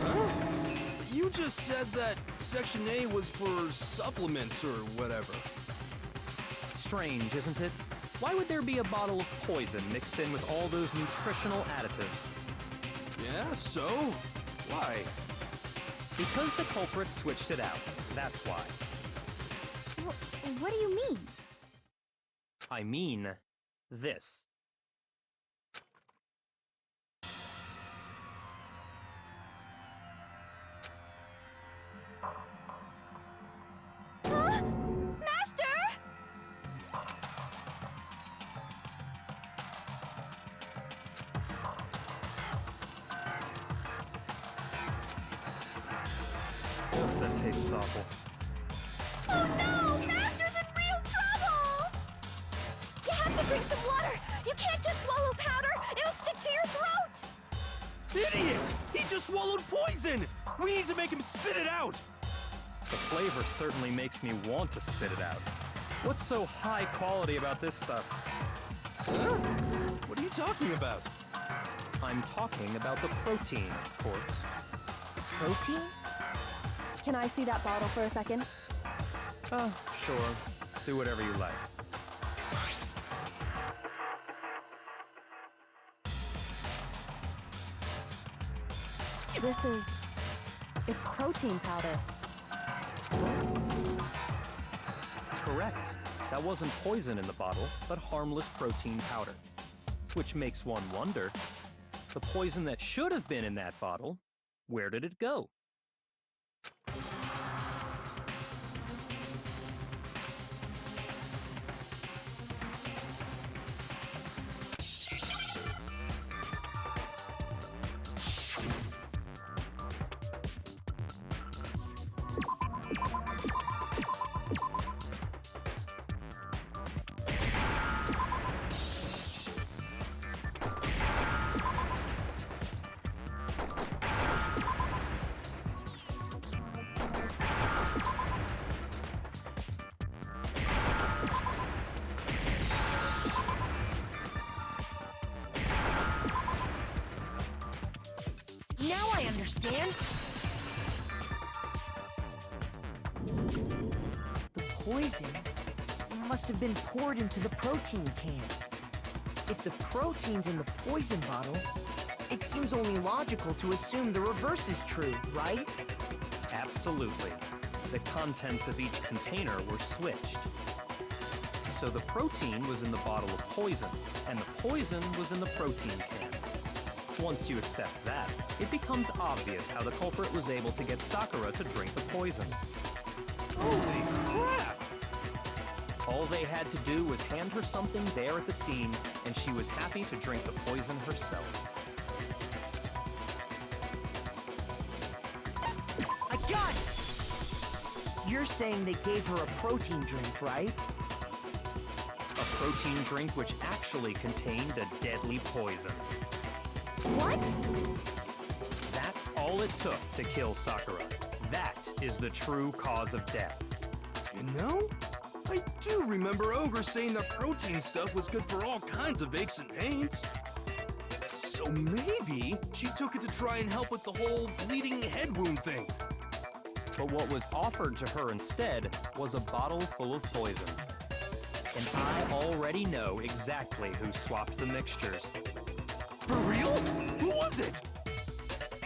Huh? You just said that Section A was for supplements or whatever.
Strange, isn't it? Why would there be a bottle of poison mixed in with all those nutritional additives?
Yeah, so? Why?
Because the culprit switched it out. That's why.
What do you mean?
I mean, this.
Huh? Master!
tastes awful.
Oh no! Master's in real trouble! You have to drink some water! You can't just swallow powder! It'll stick to your throat!
Idiot! He just swallowed poison! We need to make him spit it out!
The flavor certainly makes me want to spit it out. What's so high quality about this stuff?
Huh? What are you talking about?
I'm talking about the protein, Court.
Protein?
Can I see that bottle for a second?
Sure. Do whatever you like.
It's protein powder.
Correct. That wasn't poison in the bottle, but harmless protein powder. Which makes one wonder, the poison that should have been in that bottle, where did it go?
Now I understand. The poison must have been poured into the protein can. If the protein's in the poison bottle, it seems only logical to assume the reverse is true, right?
Absolutely. The contents of each container were switched. So the protein was in the bottle of poison, and the poison was in the protein can. Once you accept that, it becomes obvious how the culprit was able to get Sakura to drink the poison.
Holy crap!
All they had to do was hand her something there at the scene, and she was happy to drink the poison herself.
I got it! You're saying they gave her a protein drink, right?
A protein drink which actually contained a deadly poison.
What?
That's all it took to kill Sakura. That is the true cause of death.
You know, I do remember Ogre saying that protein stuff was good for all kinds of aches and pains. So maybe she took it to try and help with the whole bleeding head wound thing.
But what was offered to her instead was a bottle full of poison. And I already know exactly who swapped the mixtures.
For real? Who was it?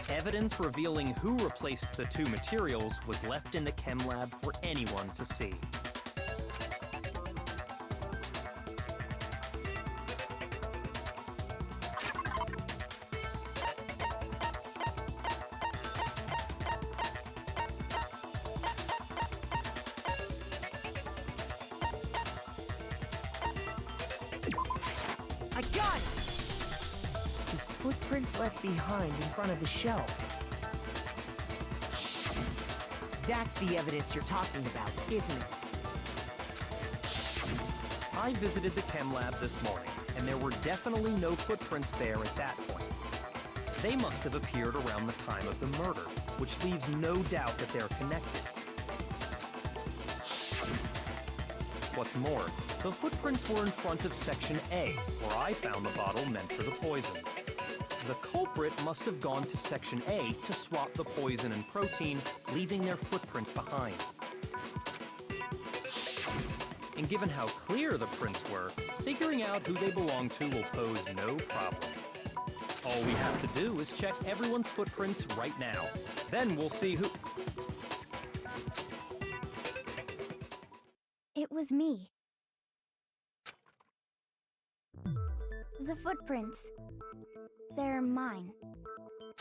Evidence revealing who replaced the two materials was left in the chem lab for anyone to see.
I got it! The footprints left behind in front of the shelf. That's the evidence you're talking about, isn't it?
I visited the chem lab this morning, and there were definitely no footprints there at that point. They must have appeared around the time of the murder, which leaves no doubt that they're connected. What's more, the footprints were in front of Section A, where I found the bottle meant for the poison. The culprit must have gone to Section A to swap the poison and protein, leaving their footprints behind. And given how clear the prints were, figuring out who they belong to will pose no problem. All we have to do is check everyone's footprints right now. Then we'll see who...
It was me. The footprints. They're mine.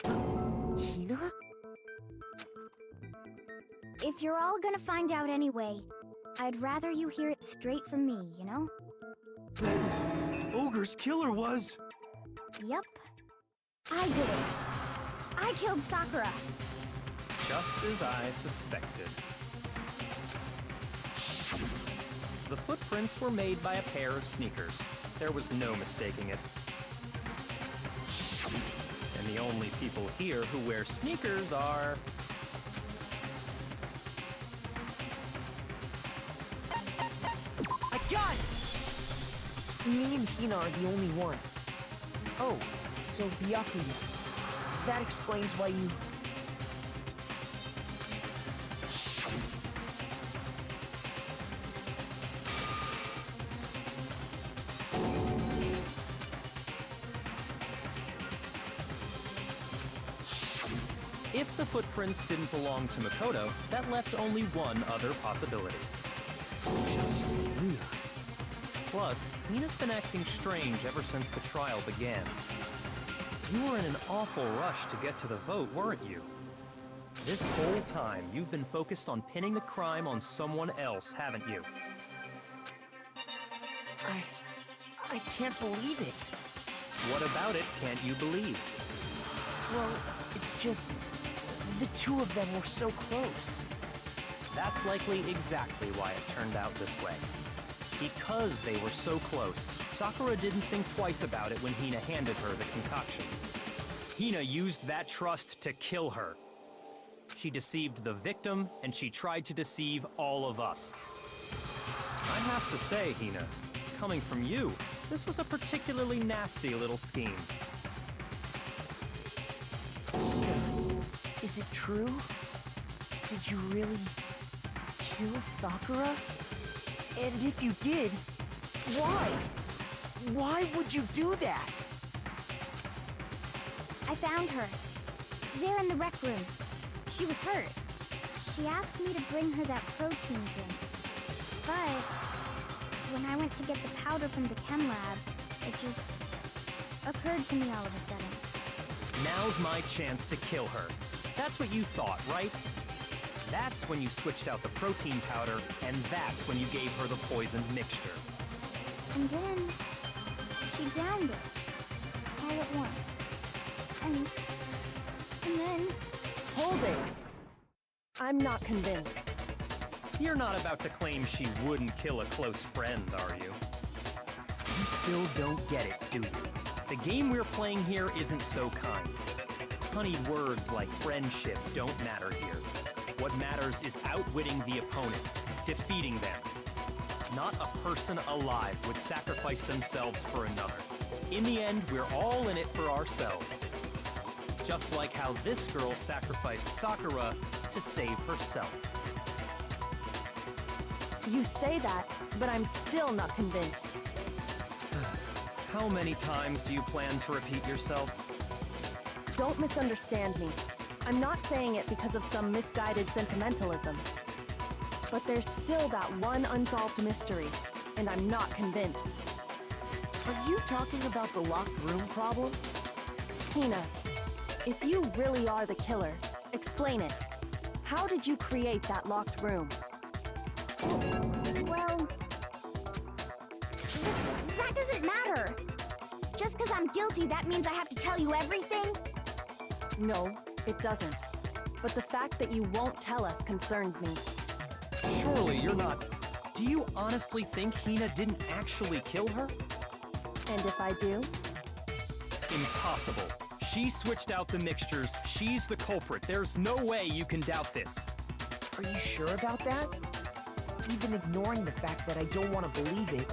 Hina?
If you're all gonna find out anyway, I'd rather you hear it straight from me, you know?
Then Ogre's killer was...
Yep. I did it. I killed Sakura.
Just as I suspected. The footprints were made by a pair of sneakers. There was no mistaking it. And the only people here who wear sneakers are...
I got it! Me and Hina are the only ones. Oh, so Byakuya. That explains why you...
If the footprints didn't belong to Makoto, that left only one other possibility.
Just Hina.
Plus, Hina's been acting strange ever since the trial began. You were in an awful rush to get to the vote, weren't you? This whole time, you've been focused on pinning the crime on someone else, haven't you?
I can't believe it.
What about it can't you believe?
Well, it's just... the two of them were so close.
That's likely exactly why it turned out this way. Because they were so close, Sakura didn't think twice about it when Hina handed her the concoction. Hina used that trust to kill her. She deceived the victim, and she tried to deceive all of us. I have to say, Hina, coming from you, this was a particularly nasty little scheme.
Is it true? Did you really kill Sakura? And if you did, why? Why would you do that?
I found her. There in the rec room. She was hurt. She asked me to bring her that protein drink. But when I went to get the powder from the chem lab, it just occurred to me all of a sudden.
Now's my chance to kill her. That's what you thought, right? That's when you switched out the protein powder, and that's when you gave her the poisoned mixture.
And then she downed it all at once. And then...
Hold it! I'm not convinced.
You're not about to claim she wouldn't kill a close friend, are you? You still don't get it, do you? The game we're playing here isn't so kind. Honeyed words like friendship don't matter here. What matters is outwitting the opponent, defeating them. Not a person alive would sacrifice themselves for another. In the end, we're all in it for ourselves. Just like how this girl sacrificed Sakura to save herself.
You say that, but I'm still not convinced.
How many times do you plan to repeat yourself?
Don't misunderstand me. I'm not saying it because of some misguided sentimentalism. But there's still that one unsolved mystery, and I'm not convinced.
Are you talking about the locked room problem?
Hina, if you really are the killer, explain it. How did you create that locked room?
Well... that doesn't matter. Just because I'm guilty, that means I have to tell you everything?
No, it doesn't. But the fact that you won't tell us concerns me.
Surely you're not... Do you honestly think Hina didn't actually kill her?
And if I do?
Impossible. She switched out the mixtures. She's the culprit. There's no way you can doubt this.
Are you sure about that? Even ignoring the fact that I don't want to believe it,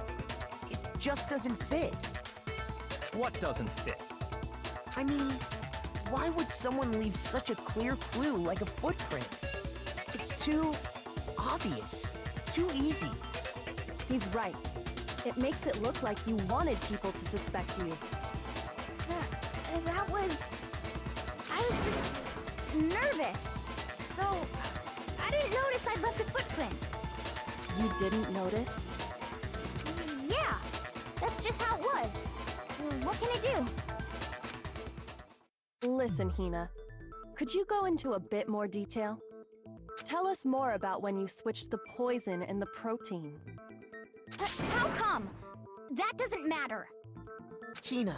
it just doesn't fit.
What doesn't fit?
I mean, why would someone leave such a clear clue like a footprint? It's too obvious, too easy.
He's right. It makes it look like you wanted people to suspect you.
That was... I was just nervous. So, I didn't notice I'd left a footprint.
You didn't notice?
Yeah, that's just how it was. What can I do?
Listen, Hina. Could you go into a bit more detail? Tell us more about when you switched the poison and the protein.
How come? That doesn't matter.
Hina,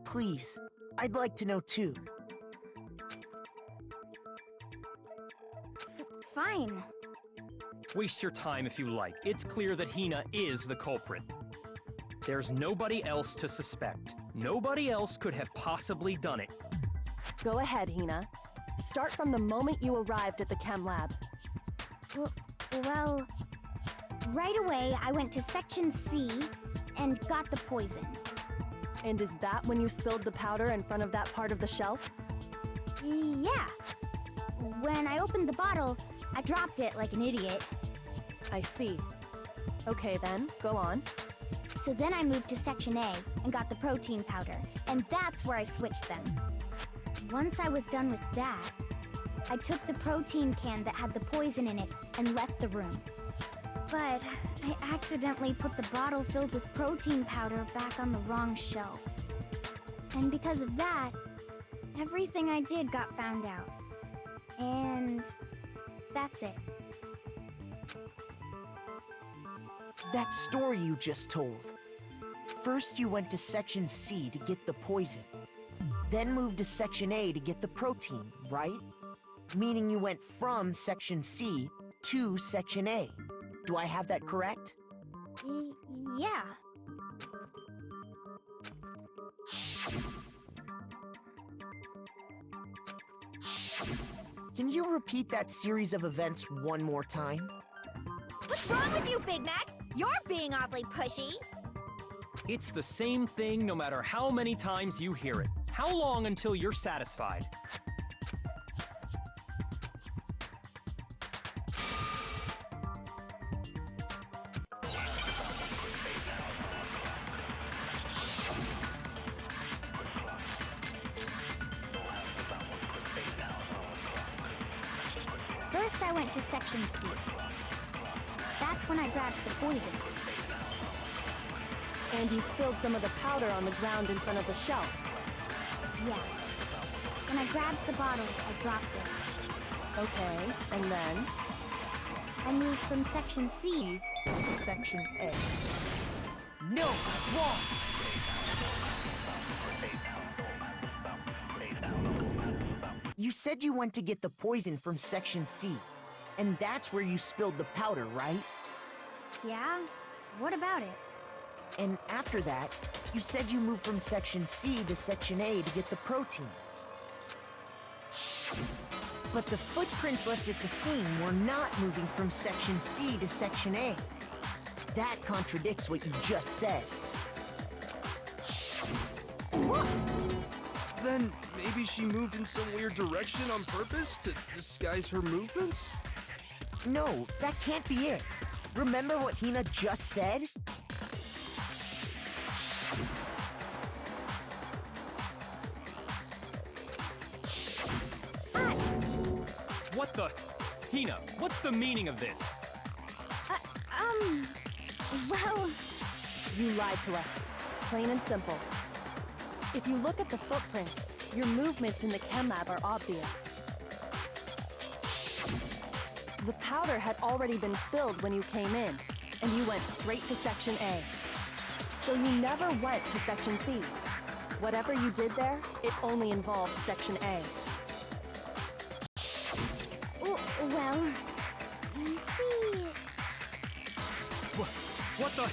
please, I'd like to know too.
fine.
Waste your time if you like. It's clear that Hina is the culprit. There's nobody else to suspect. Nobody else could have possibly done it.
Go ahead, Hina. Start from the moment you arrived at the chem lab.
Well, right away I went to Section C and got the poison.
And is that when you spilled the powder in front of that part of the shelf?
Yeah. When I opened the bottle, I dropped it like an idiot.
I see. Okay then, go on.
So then I moved to Section A and got the protein powder, and that's where I switched them. Once I was done with that, I took the protein can that had the poison in it and left the room. But I accidentally put the bottle filled with protein powder back on the wrong shelf. And because of that, everything I did got found out. And that's it.
That story you just told. First you went to Section C to get the poison. Then moved to Section A to get the protein, right? Meaning you went from Section C to Section A. Do I have that correct?
Yeah.
Can you repeat that series of events one more time?
What's wrong with you, Big Mac? You're being awfully pushy.
It's the same thing no matter how many times you hear it. How long until you're satisfied?
First I went to Section C. That's when I grabbed the poison.
And you spilled some of the powder on the ground in front of the shelf.
Yeah. When I grabbed the bottle, I dropped it.
Okay, and then?
I moved from Section C
To Section A.
No, that's wrong! You said you went to get the poison from Section C, and that's where you spilled the powder, right?
Yeah? What about it?
And after that, you said you moved from Section C to Section A to get the protein. But the footprints left at the scene were not moving from Section C to Section A. That contradicts what you just said.
Then maybe she moved in some weird direction on purpose to disguise her movements?
No, that can't be it. Remember what Hina just said?
What the? Hina, what's the meaning of this?
Well,
You lied to us. Plain and simple. If you look at the footprints, your movements in the chem lab are obvious. The powder had already been spilled when you came in, and you went straight to Section A. So you never went to Section C. Whatever you did there, it only involved Section A.
well, you see...
What the?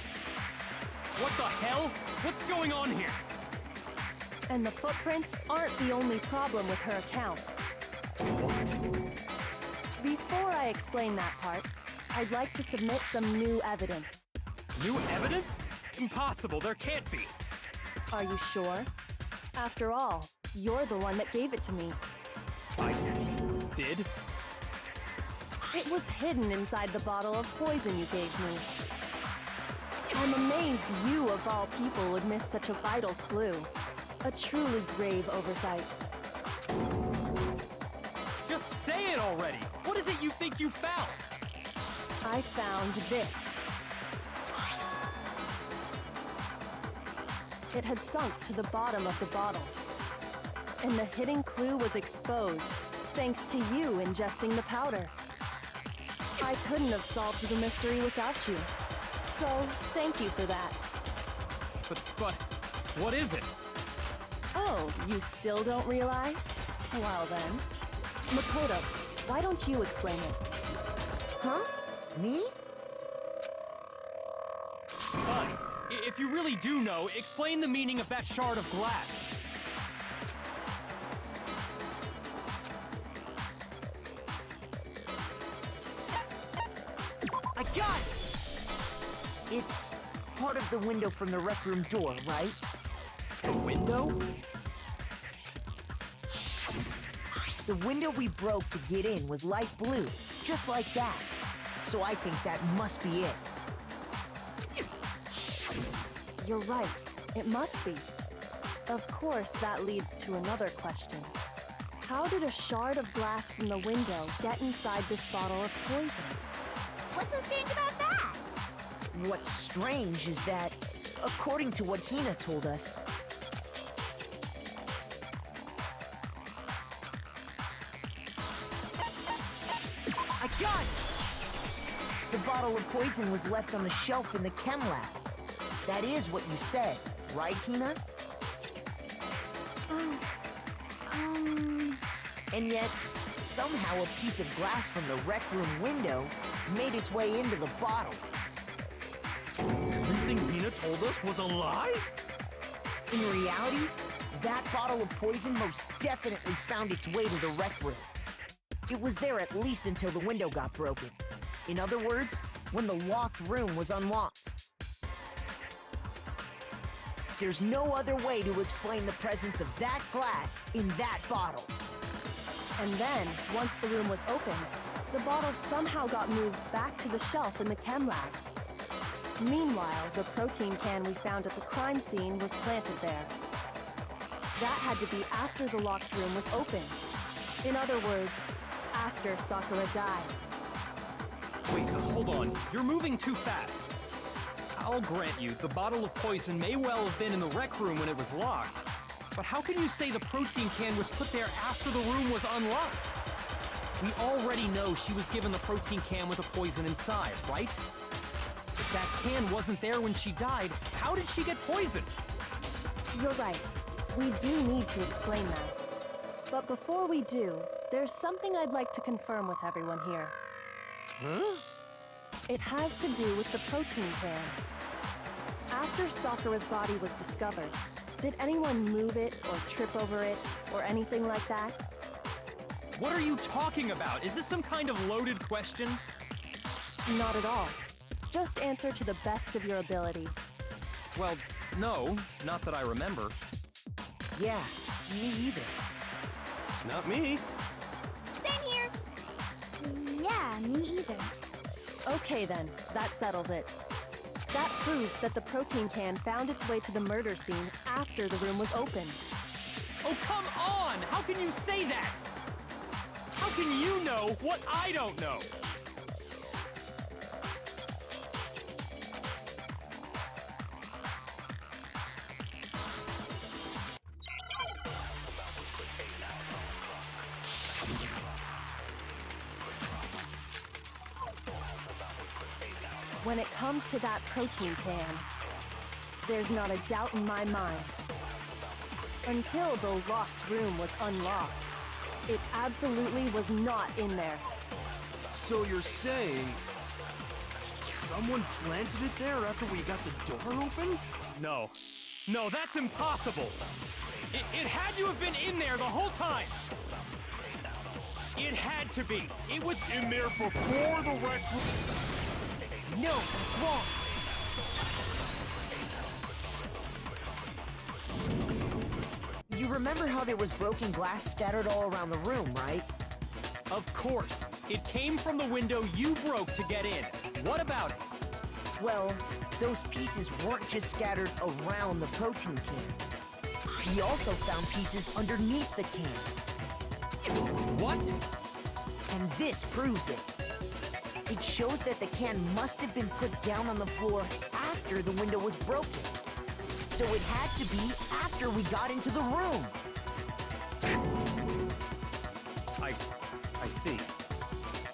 What the hell? What's going on here?
And the footprints aren't the only problem with her account. Before I explain that part, I'd like to submit some new evidence.
New evidence? Impossible, there can't be.
Are you sure? After all, you're the one that gave it to me.
I did?
It was hidden inside the bottle of poison you gave me. I'm amazed you, of all people, would miss such a vital clue. A truly grave oversight.
Just say it already! What is it you think you found?
I found this. It had sunk to the bottom of the bottle. And the hidden clue was exposed, thanks to you ingesting the powder. I couldn't have solved the mystery without you. So, thank you for that.
But, what is it?
Oh, you still don't realize? Well then. Makoto, why don't you explain it?
Huh? Me?
Fine. If you really do know, explain the meaning of that shard of glass.
I got it! It's part of the window from the rec room door, right?
The window?
The window we broke to get in was light blue, just like that. So I think that must be it.
You're right. It must be. Of course, that leads to another question. How did a shard of glass from the window get inside this bottle of poison?
What's so strange about that?
What's strange is that, according to what Hina told us, I got it! The bottle of poison was left on the shelf in the chem lab. That is what you said, right, Hina? And yet, somehow a piece of glass from the rec room window made its way into the bottle.
Everything Hina told us was a lie?
In reality, that bottle of poison most definitely found its way to the rec room. It was there at least until the window got broken. In other words, when the locked room was unlocked. There's no other way to explain the presence of that glass in that bottle.
And then, once the room was opened, the bottle somehow got moved back to the shelf in the chem lab. Meanwhile, the protein can we found at the crime scene was planted there. That had to be after the locked room was opened. In other words, after Sakura died.
Wait, hold on. You're moving too fast. I'll grant you, the bottle of poison may well have been in the rec room when it was locked. But how can you say the protein can was put there after the room was unlocked? We already know she was given the protein can with the poison inside, right? If that can wasn't there when she died, how did she get poisoned?
You're right. We do need to explain that. But before we do, there's something I'd like to confirm with everyone here.
Huh?
It has to do with the protein can. After Sakura's body was discovered, did anyone move it or trip over it or anything like that?
What are you talking about? Is this some kind of loaded question?
Not at all. Just answer to the best of your ability.
Well, no, not that I remember.
Yeah, me either.
Not me.
Same here. Yeah, me either.
Okay then, that settles it. That proves that the protein can found its way to the murder scene after the room was opened.
Oh, come on! How can you say that? How can you know what I don't know?
When it comes to that protein can, there's not a doubt in my mind. Until the locked room was unlocked, it absolutely was not in there.
So you're saying someone planted it there after we got the door open?
No. No, that's impossible! It had to have been in there the whole time! It had to be! It was in there before the rec room!
No, that's wrong. You remember how there was broken glass scattered all around the room, right?
Of course! It came from the window you broke to get in. What about it?
Well, those pieces weren't just scattered around the protein can. We also found pieces underneath the can.
What?
And this proves it. It shows that the can must have been put down on the floor after the window was broken. So it had to be after we got into the room.
I see.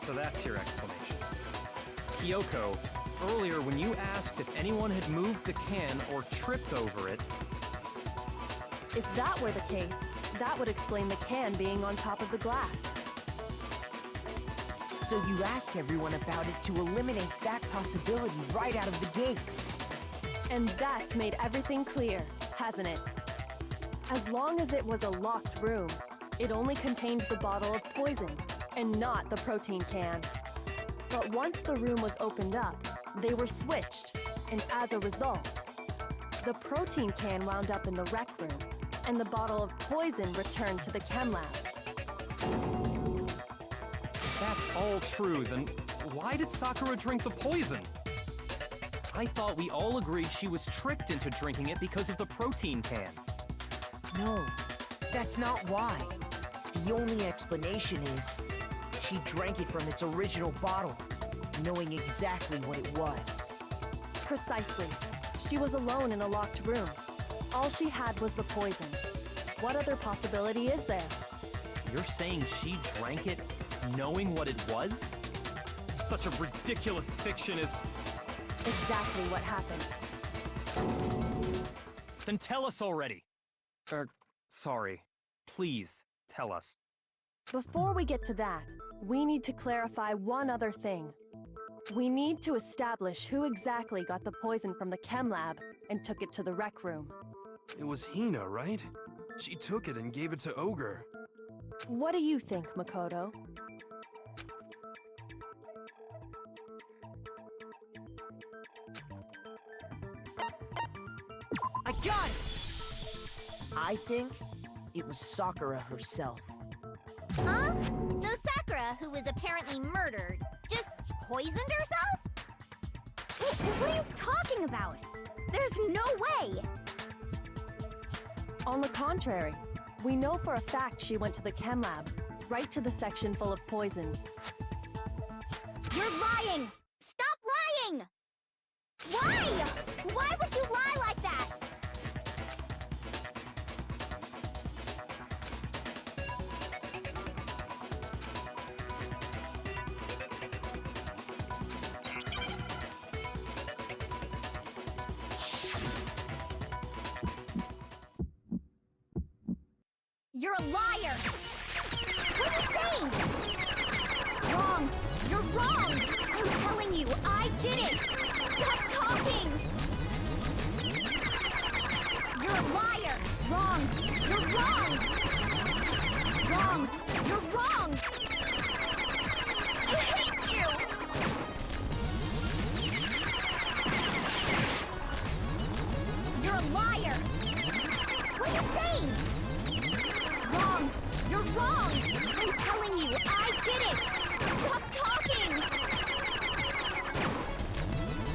So that's your explanation. Kyoko, earlier when you asked if anyone had moved the can or tripped over it...
If that were the case, that would explain the can being on top of the glass.
So you asked everyone about it to eliminate that possibility right out of the gate.
And that's made everything clear, hasn't it? As long as it was a locked room, it only contained the bottle of poison and not the protein can. But once the room was opened up, they were switched, and as a result, the protein can wound up in the rec room, and the bottle of poison returned to the chem lab.
If that's all true, then why did Sakura drink the poison? I thought we all agreed she was tricked into drinking it because of the protein can.
No, that's not why. The only explanation is she drank it from its original bottle, knowing exactly what it was.
Precisely. She was alone in a locked room. All she had was the poison. What other possibility is there?
You're saying she drank it knowing what it was? Such a ridiculous fiction is...
Exactly what happened.
Then tell us already! Sorry. Please, tell us.
Before we get to that, we need to clarify one other thing. We need to establish who exactly got the poison from the chem lab and took it to the rec room.
It was Hina, right? She took it and gave it to Ogre.
What do you think, Makoto?
I got it! I think it was Sakura herself.
Huh? So Sakura, who was apparently murdered, just poisoned herself? What are you talking about? There's no way!
On the contrary, we know for a fact she went to the chem lab, right to the section full of poisons.
You're lying! Stop lying! Why? Why would you lie like that? You're a liar! What are you saying? Wrong! You're wrong! I'm telling you, I did it! Stop talking! You're a liar! Wrong! You're wrong! Wrong! You're wrong! I hate you! You're a liar! What are you saying? Wrong! You're wrong! I'm telling you, I did it! Stop talking!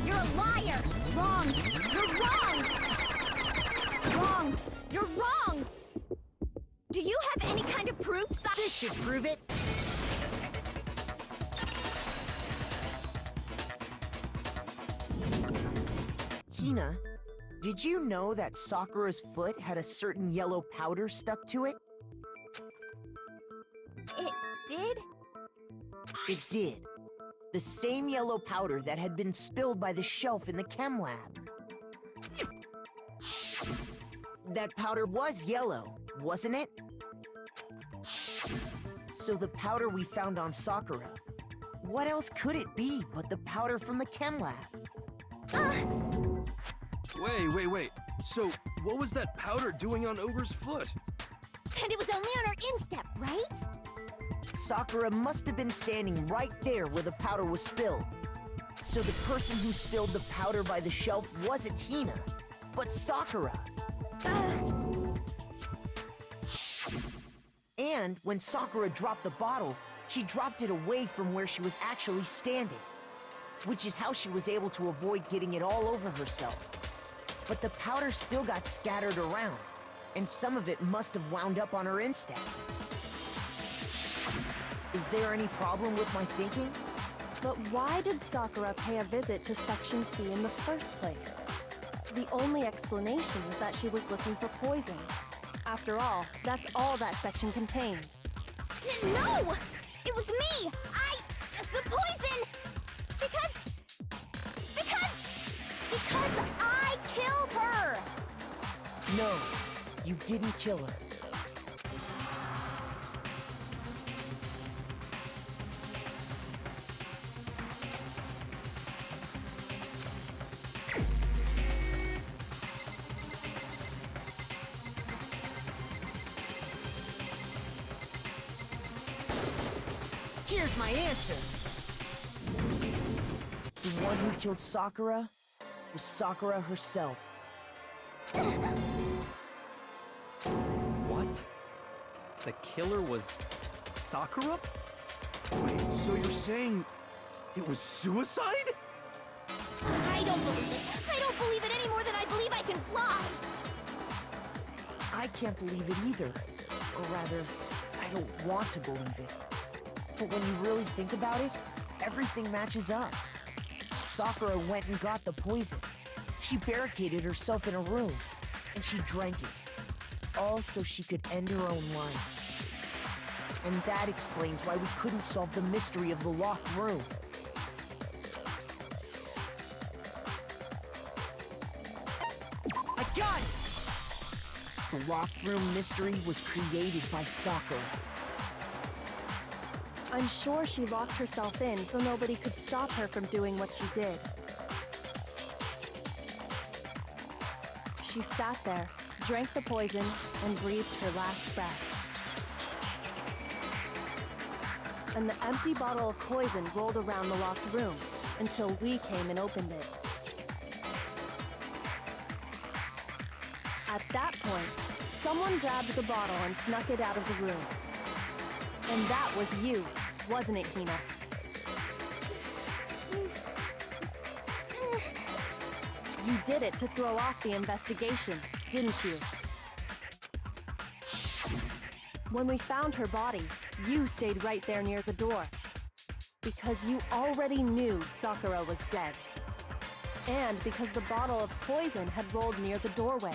You're a liar! Wrong! You're wrong! Wrong! You're wrong! Do you have any kind of proof,
This should prove it. Hina, did you know that Sakura's foot had a certain yellow powder stuck to it?
It did?
It did. The same yellow powder that had been spilled by the shelf in the chem lab. That powder was yellow, wasn't it? So the powder we found on Sakura, what else could it be but the powder from the chem lab?
Wait. So, what was that powder doing on Ogre's foot?
And it was only on her instep, right?
Sakura must have been standing right there where the powder was spilled. So the person who spilled the powder by the shelf wasn't Hina, but Sakura. And when Sakura dropped the bottle, she dropped it away from where she was actually standing, which is how she was able to avoid getting it all over herself. But the powder still got scattered around, and some of it must have wound up on her instep. Is there any problem with my thinking?
But why did Sakura pay a visit to Section C in the first place? The only explanation is that she was looking for poison. After all, that's all that section contained.
No! It was me! The poison! Because I killed her!
No, you didn't kill her. Here's my answer. The one who killed Sakura was Sakura herself.
What? The killer was Sakura?
Wait, so you're saying it was suicide?
I don't believe it. I don't believe it any more than I believe I can fly.
I can't believe it either. Or rather, I don't want to believe it. But when you really think about it, everything matches up. Sakura went and got the poison. She barricaded herself in a room, and she drank it. All so she could end her own life. And that explains why we couldn't solve the mystery of the locked room. I got it! The locked room mystery was created by Sakura.
I'm sure she locked herself in so nobody could stop her from doing what she did. She sat there, drank the poison, and breathed her last breath. And the empty bottle of poison rolled around the locked room until we came and opened it. At that point, someone grabbed the bottle and snuck it out of the room. And that was you, wasn't it, Hina? You did it to throw off the investigation, didn't you? When we found her body, you stayed right there near the door. Because you already knew Sakura was dead. And because the bottle of poison had rolled near the doorway.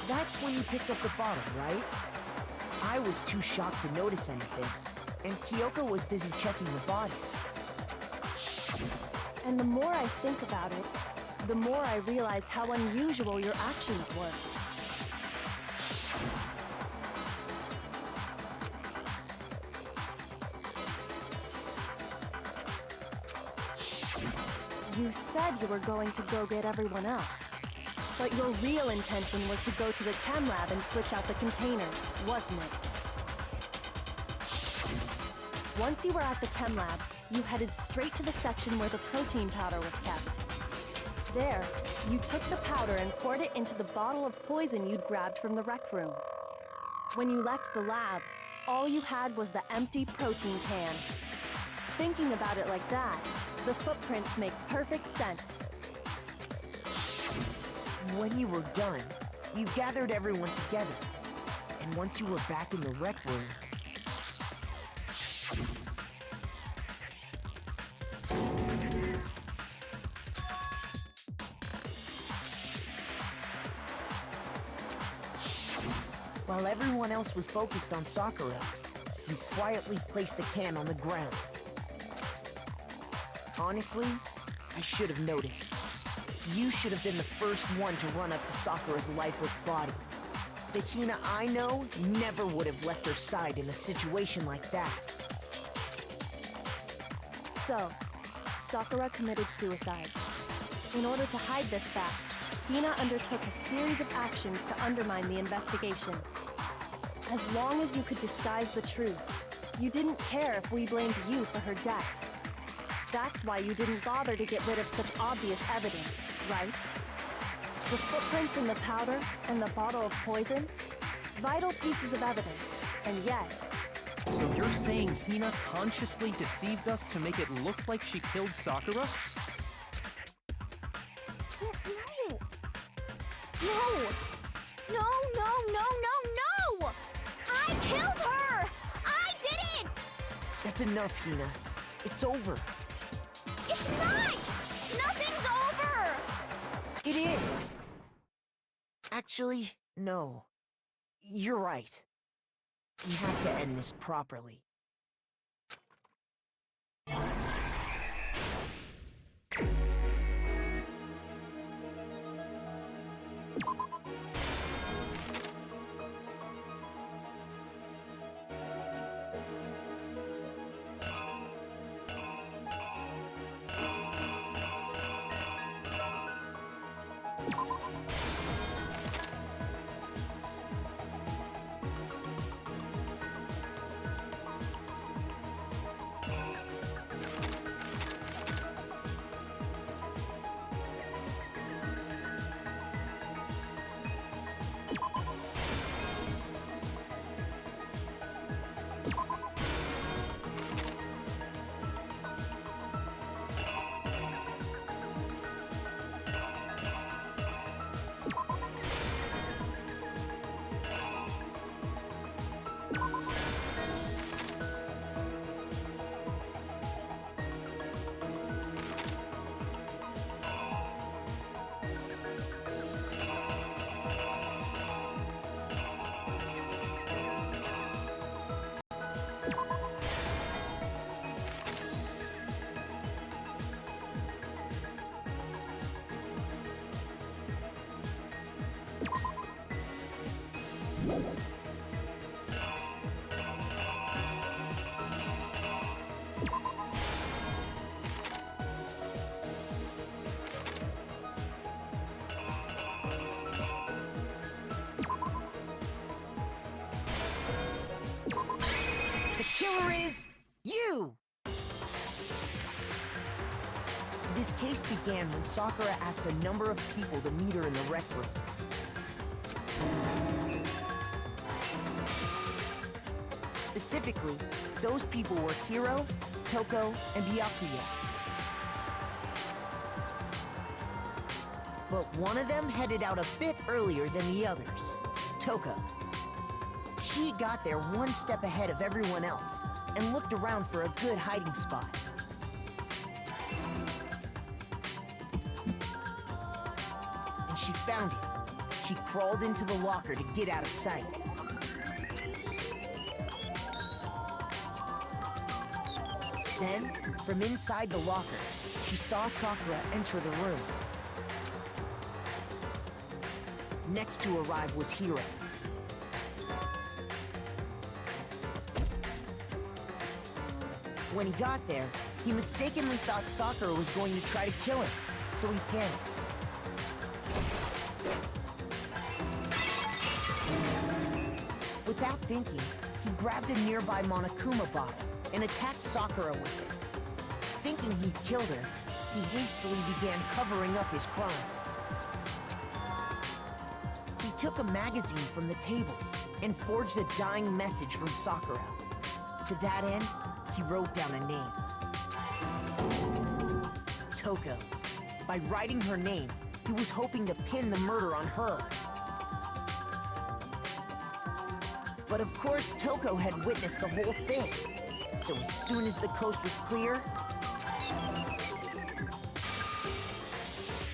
That's when you picked up the bottle, right? I was too shocked to notice anything, and Kyoko was busy checking the body.
And the more I think about it, the more I realize how unusual your actions were. You said you were going to go get everyone else. But your real intention was to go to the chem lab and switch out the containers, wasn't it? Once you were at the chem lab, you headed straight to the section where the protein powder was kept. There, you took the powder and poured it into the bottle of poison you'd grabbed from the rec room. When you left the lab, all you had was the empty protein can. Thinking about it like that, the footprints make perfect sense.
When you were done, you gathered everyone together. And once you were back in the rec room... While everyone else was focused on Sakura, you quietly placed the can on the ground. Honestly, I should have noticed. You should have been the first one to run up to Sakura's lifeless body. The Hina I know never would have left her side in a situation like that.
So, Sakura committed suicide. In order to hide this fact, Hina undertook a series of actions to undermine the investigation. As long as you could disguise the truth, you didn't care if we blamed you for her death. That's why you didn't bother to get rid of such obvious evidence, right? The footprints in the powder and the bottle of poison? Vital pieces of evidence, and yet...
So you're saying Hina consciously deceived us to make it look like she killed Sakura?
No! I killed her! I did it!
That's enough, Hina. It's over.
It's not! Nothing's over!
It is! Actually, no. You're right. We have to end this properly. The killer is you! This case began when Sakura asked a number of people to meet her in the rec room. Specifically, those people were Hiro, Toko, and Byakuya. But one of them headed out a bit earlier than the others, Toko. She got there one step ahead of everyone else and looked around for a good hiding spot. And she found it. She crawled into the locker to get out of sight. Then, from inside the locker, she saw Sakura enter the room. Next to arrive was Hiro. When he got there, he mistakenly thought Sakura was going to try to kill him, so he panicked. Without thinking, he grabbed a nearby Monokuma bottle and attacked Sakura with it. Thinking he'd killed her, he hastily began covering up his crime. He took a magazine from the table and forged a dying message from Sakura. To that end, he wrote down a name. Toko. By writing her name, he was hoping to pin the murder on her. But of course, Toko had witnessed the whole thing. So as soon as the coast was clear,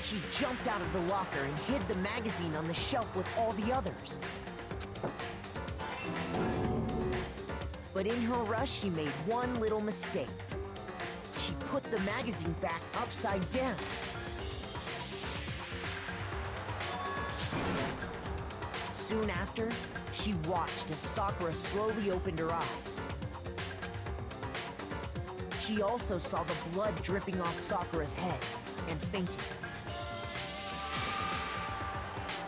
she jumped out of the locker and hid the magazine on the shelf with all the others. But in her rush, she made one little mistake. She put the magazine back upside down. Soon after, she watched as Sakura slowly opened her eyes. She also saw the blood dripping off Sakura's head and fainted.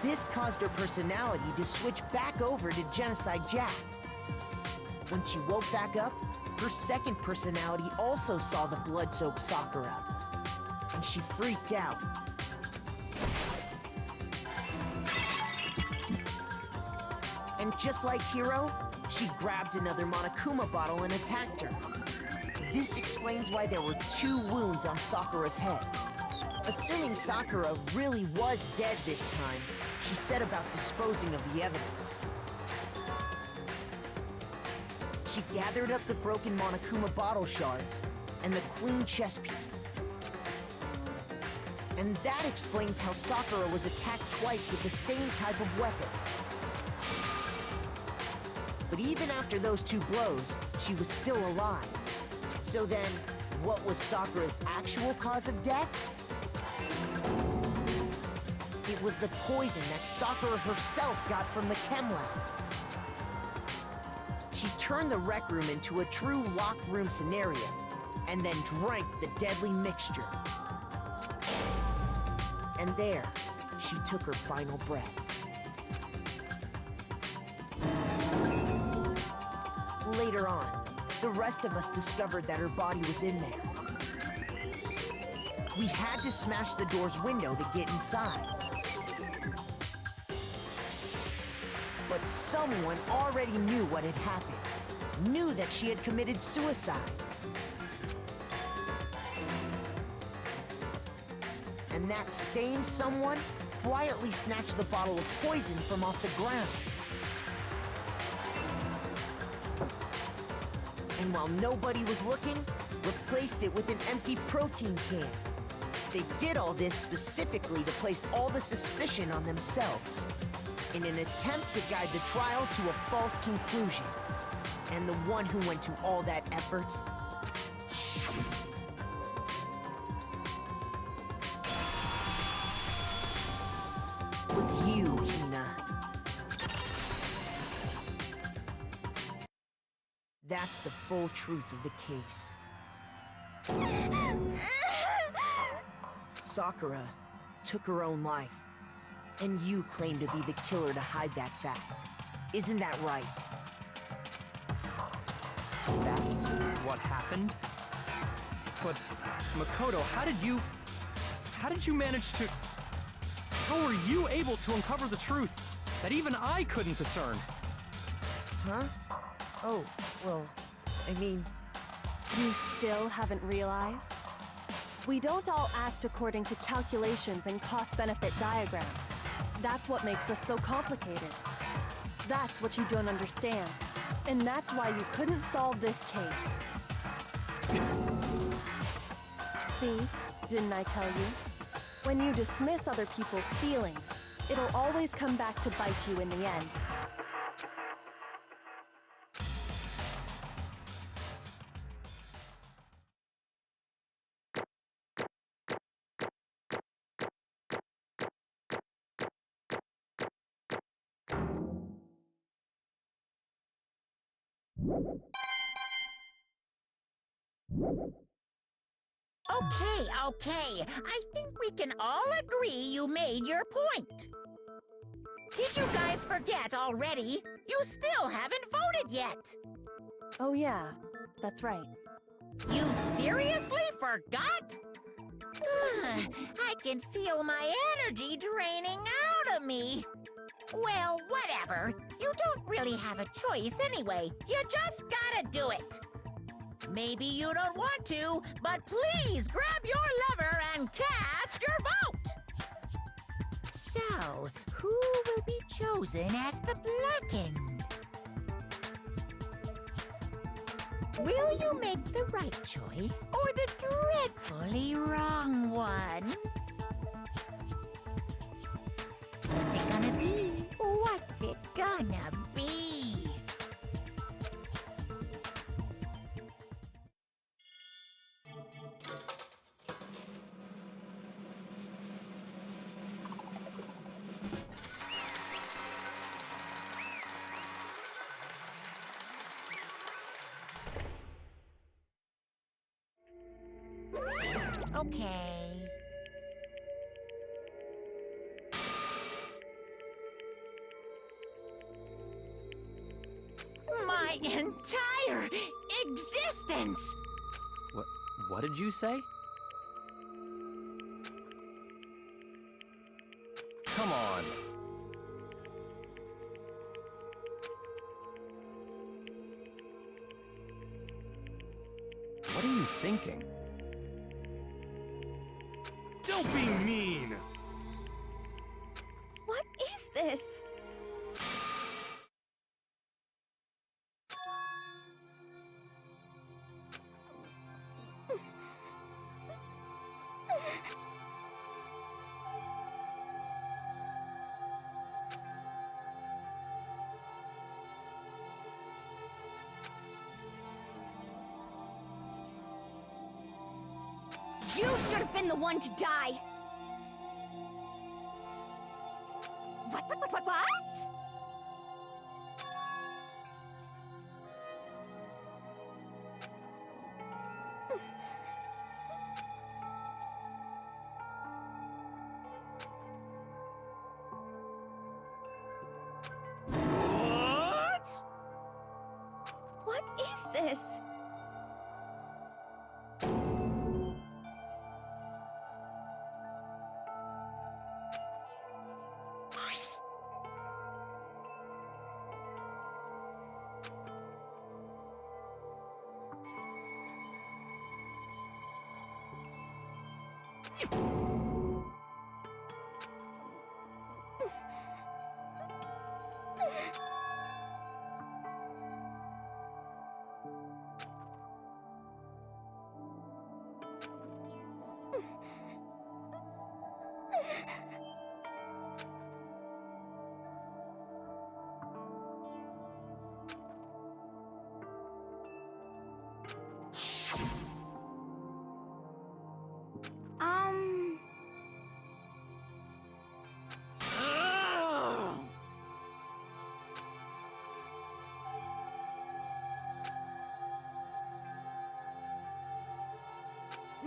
This caused her personality to switch back over to Genocide Jack. When she woke back up, her second personality also saw the blood-soaked Sakura, and she freaked out. And just like Hiro, she grabbed another Monokuma bottle and attacked her. This explains why there were 2 wounds on Sakura's head. Assuming Sakura really was dead this time, she set about disposing of the evidence. She gathered up the broken Monokuma bottle shards and the queen chess piece. And that explains how Sakura was attacked twice with the same type of weapon. But even after those 2 blows, she was still alive. So then, what was Sakura's actual cause of death? It was the poison that Sakura herself got from the chem lab. She turned the rec room into a true locked room scenario, and then drank the deadly mixture. And there, she took her final breath. Later on, the rest of us discovered that her body was in there. We had to smash the door's window to get inside. But someone already knew what had happened, knew that she had committed suicide. And that same someone quietly snatched the bottle of poison from off the ground. And while nobody was looking, replaced it with an empty protein can. They did all this specifically to place all the suspicion on themselves, in an attempt to guide the trial to a false conclusion. And the one who went to all that effort was you, Hina. That's the full truth of the case. Sakura took her own life, and you claim to be the killer to hide that fact. Isn't that right?
That's what happened? But, Makoto, how did you manage to... How were you able to uncover the truth that even I couldn't discern?
Huh? Oh, well, I mean...
You still haven't realized? We don't all act according to calculations and cost-benefit diagrams. That's what makes us so complicated. That's what you don't understand. And that's why you couldn't solve this case. See? Didn't I tell you? When you dismiss other people's feelings, it'll always come back to bite you in the end.
Okay. I think we can all agree you made your point. Did you guys forget already? You still haven't voted yet.
Oh yeah, that's right.
You seriously forgot? I can feel my energy draining out of me. Well, whatever. You don't really have a choice anyway. You just gotta do it. Maybe you don't want to, but please grab your lever and cast your vote! So, who will be chosen as the blackened? Will you make the right choice or the dreadfully wrong one? What's it gonna be? What's it gonna be? Okay. My entire existence!
What did you say? Come on. What are you thinking?
Don't be mean!
What is this? You should have been the one to die! What?
What?
What is this?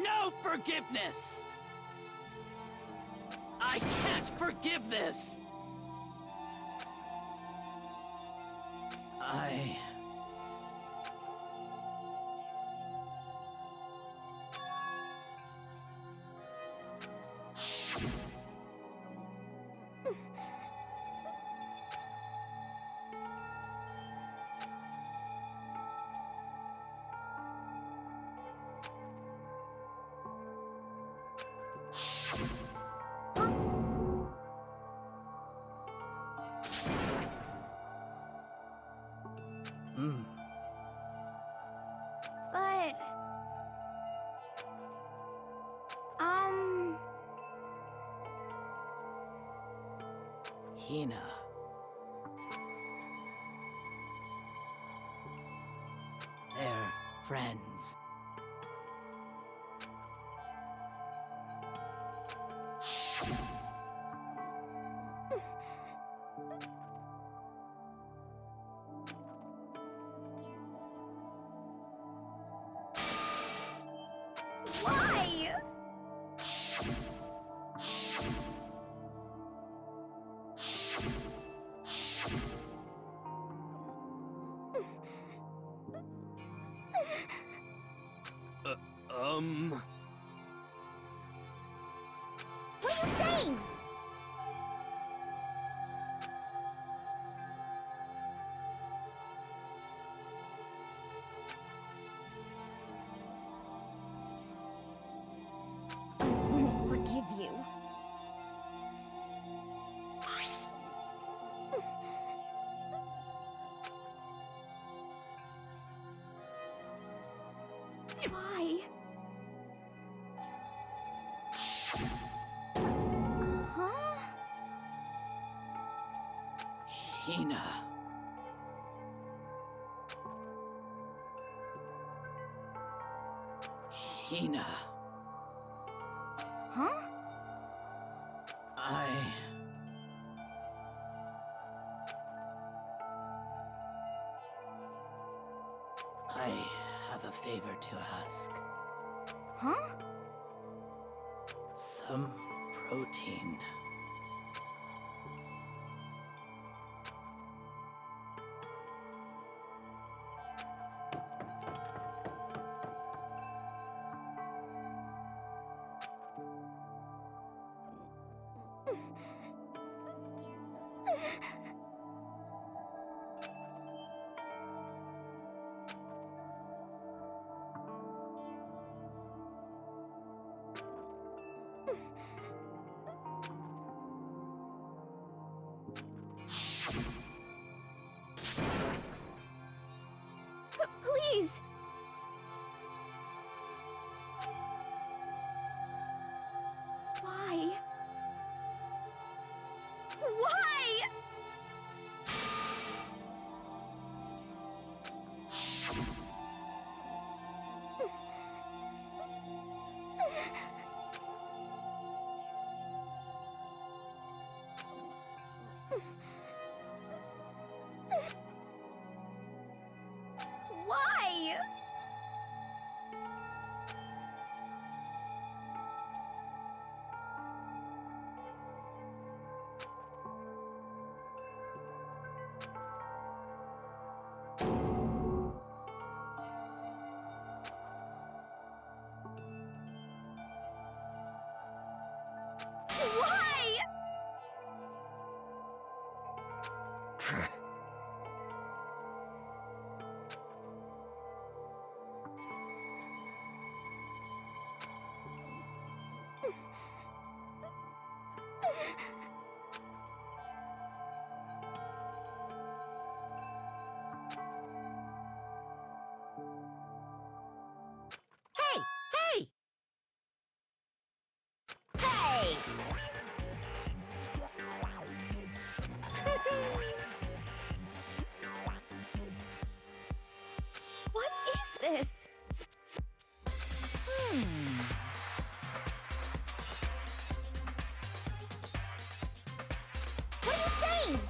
No forgiveness! I can't forgive this!
But...
Hina. They're friends.
Why? What are you saying? I won't forgive you. Why? Huh?
Hina. Hina.
Huh?
I have a favor to ask.
Huh?
Some protein.
Please! Why? Why? Why? Why?
Hey! Hey! Hey!
What is this? What are you saying?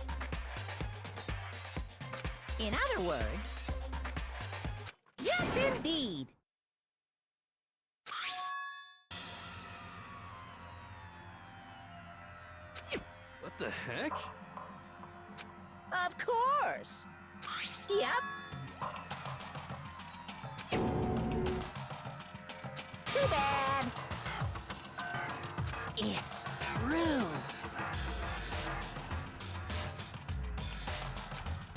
In other words, yes, indeed.
the heck?
Of course. Yep. Too bad. It's true.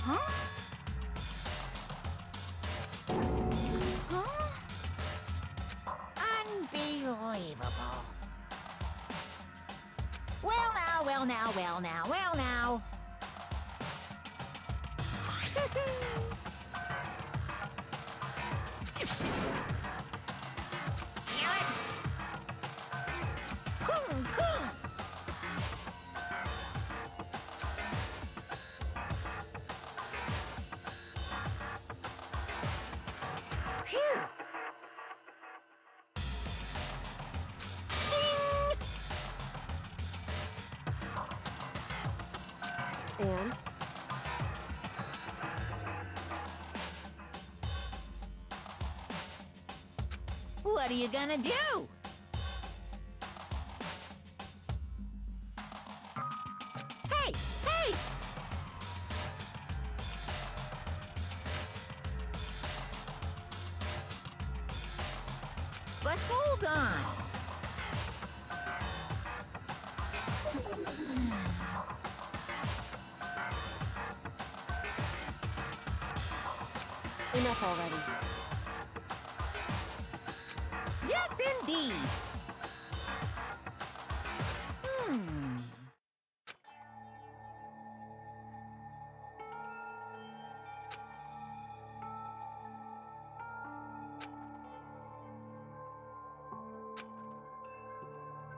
Huh? Huh?
Unbelievable. Well now, well now, well now, well now. Boom, boom. Phew. Shing!
And
What are you gonna do? Hey! Hey! But hold on.
enough already.
Yes, indeed.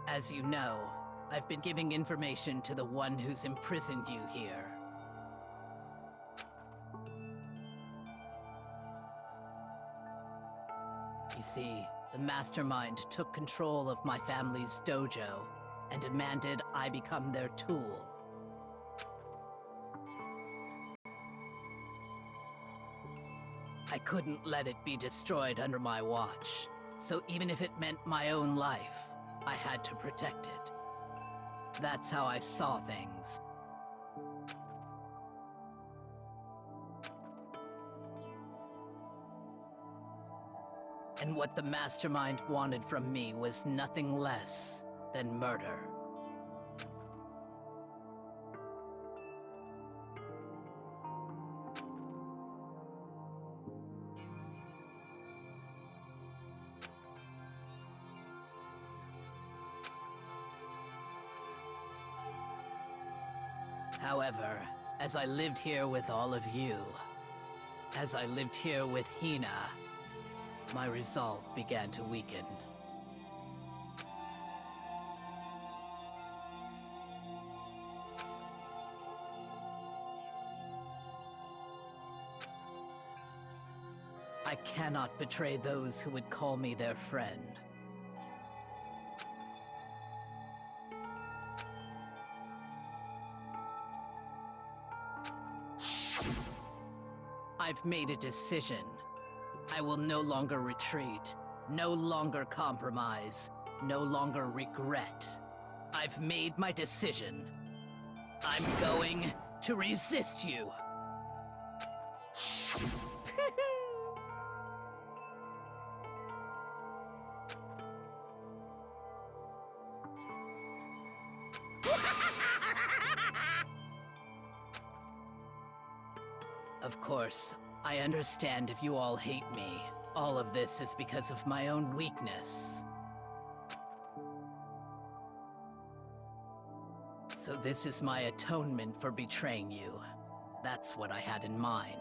As you know, I've been giving information to the one who's imprisoned you here. You see, the mastermind took control of my family's dojo and demanded I become their tool. I couldn't let it be destroyed under my watch, so even if it meant my own life, I had to protect it. That's how I saw things. And what the mastermind wanted from me was nothing less than murder. However, as I lived here with all of you, as I lived here with Hina, my resolve began to weaken. I cannot betray those who would call me their friend. I've made a decision. I will no longer retreat, no longer compromise, no longer regret. I've made my decision. I'm going to resist you. Of course, I understand if you all hate me. All of this is because of my own weakness. So this is my atonement for betraying you. That's what I had in mind.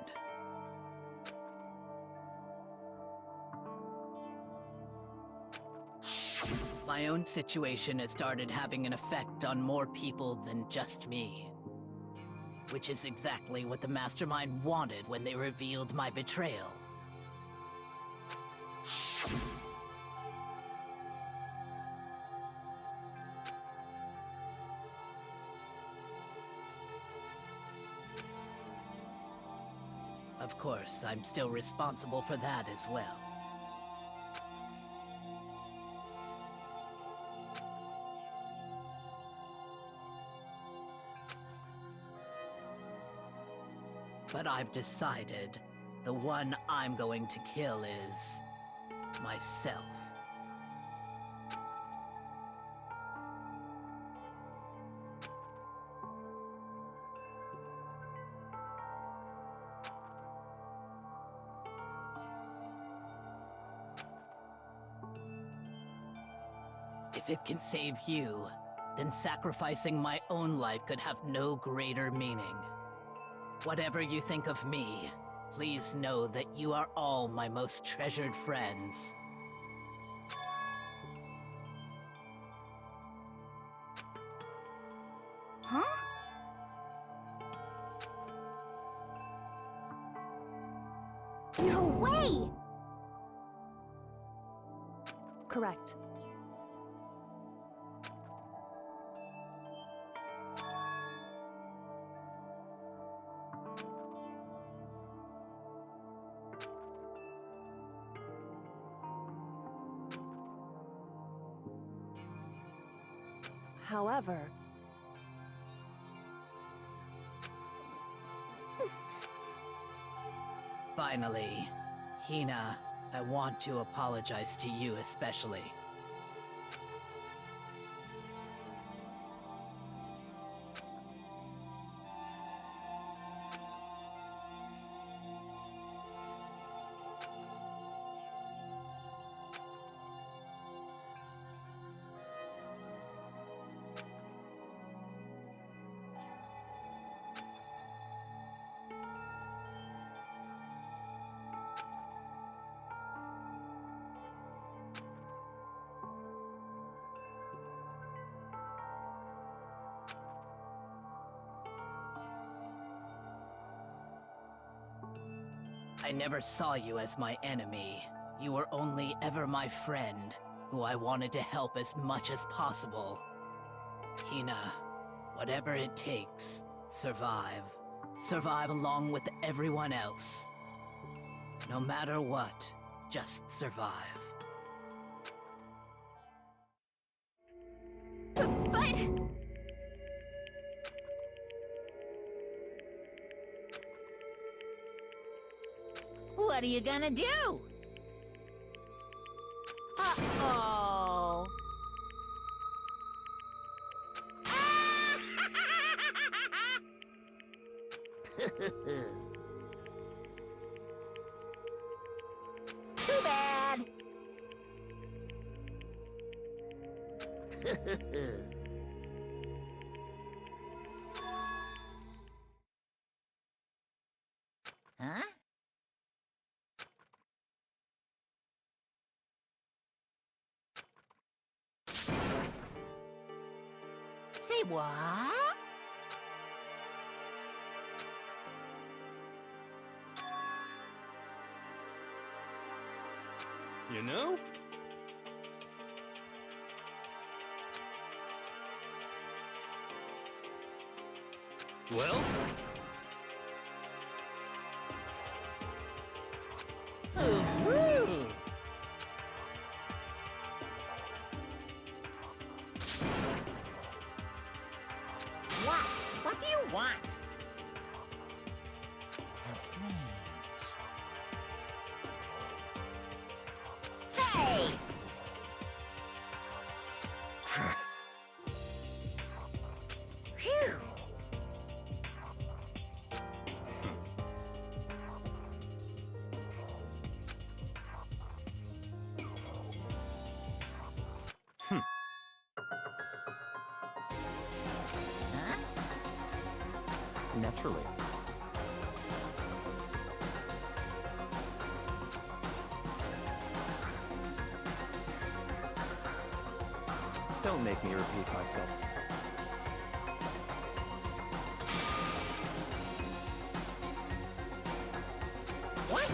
My own situation has started having an effect on more people than just me. Which is exactly what the Mastermind wanted when they revealed my betrayal. Of course, I'm still responsible for that as well. But I've decided the one I'm going to kill is myself. If it can save you, then sacrificing my own life could have no greater meaning. Whatever you think of me, please know that you are all my most treasured friends.
Huh? No way!
Correct. However,
finally, Hina, I want to apologize to you especially. I never saw you as my enemy. You were only ever my friend, who I wanted to help as much as possible. Hina, whatever it takes, survive. Survive along with everyone else. No matter what, just survive.
But...
What are you gonna do? Uh-oh. Too bad. Huh? Say what?
You know? Well?
Ooh. What do you want? How strange. Hey! Phew! Huh?
Naturally. Don't make me repeat myself.
What?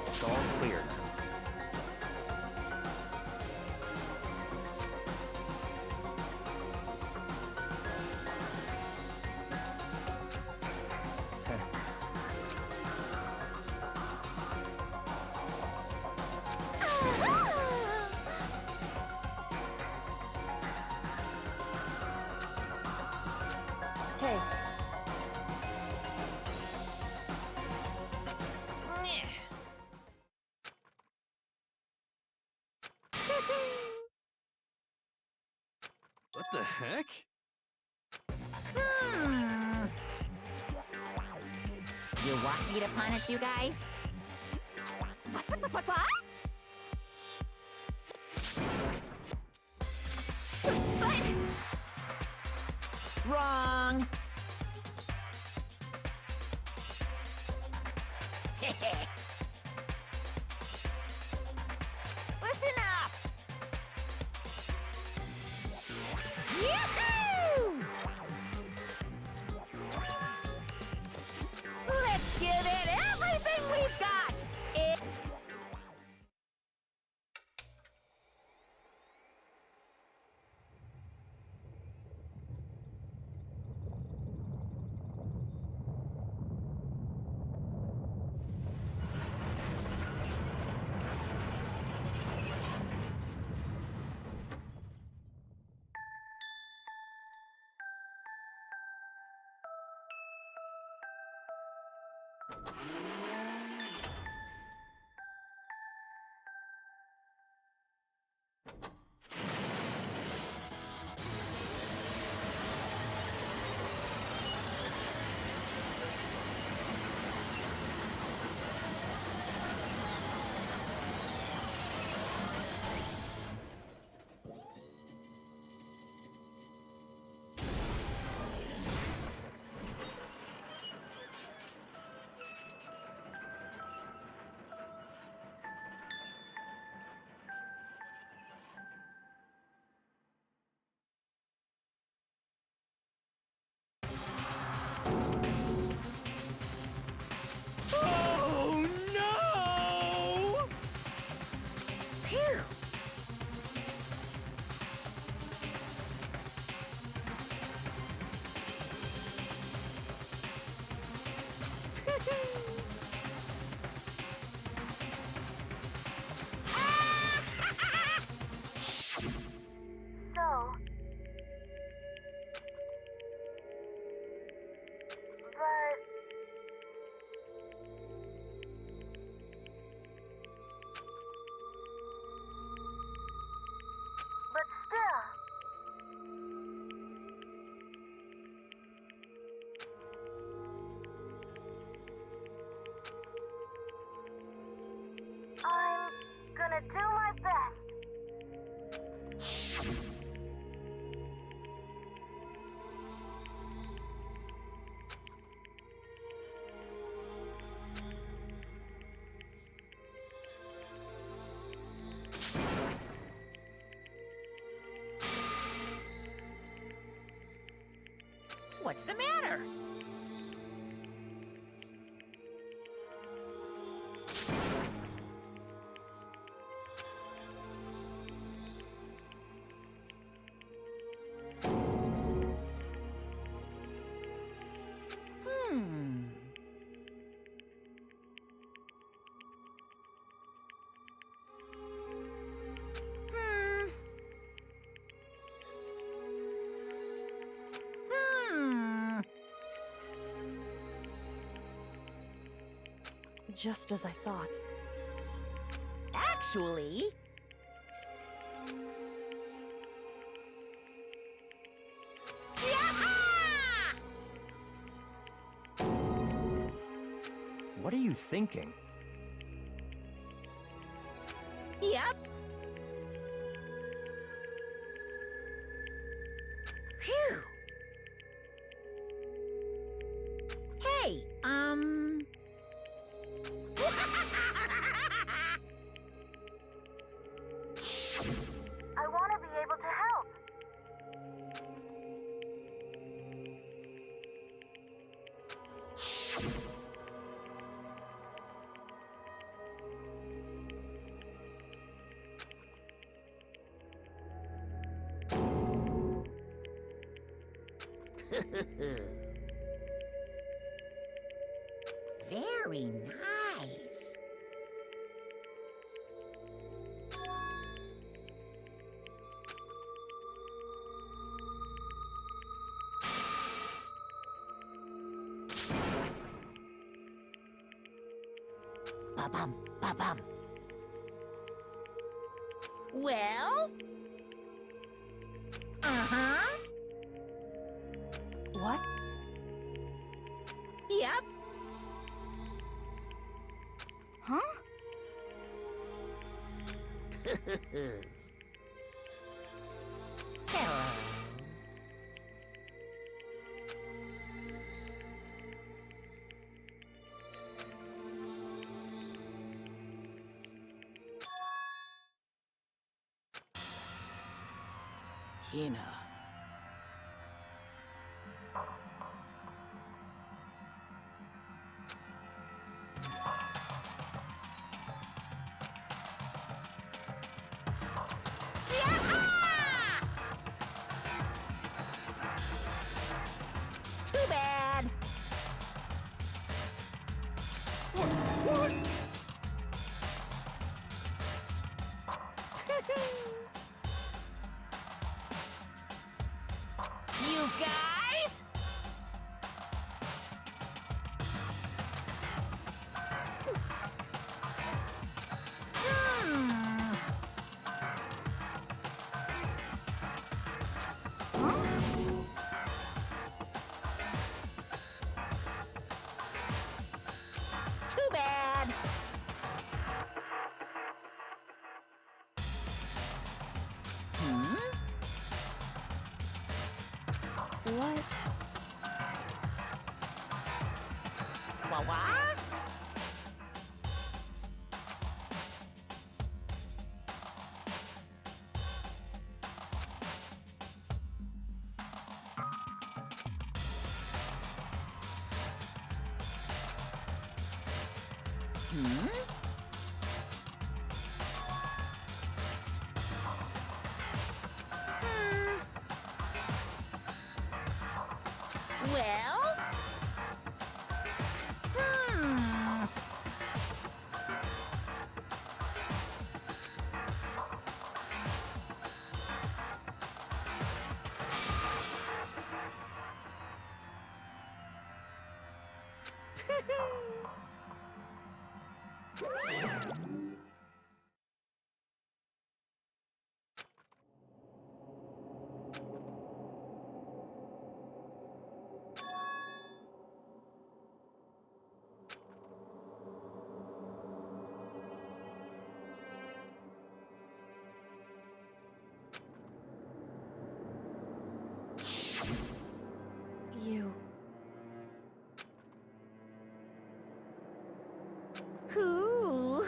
It's all clear now.
heck?
You want me to punish you guys?
What? But...
Wrong! Listen up! Yahoo! Let's give it everything we've got!
Oh no!
Phew!
So... But... But still... I'm gonna do my best.
What's the matter? Hmm.
Just as I thought.
Actually... Yaha!
What are you thinking?
Yep. Phew. Hey,
I want to be able to help.
Very nice. Ba-bum, ba-bum. Well? Uh-huh.
What?
Yep.
Huh?
Hello.
Hina.
Too bad.
What?
You guys? Hmm. Too bad. Hmm?
What?
What? Hmm? Well? Hmm.
You.
Who?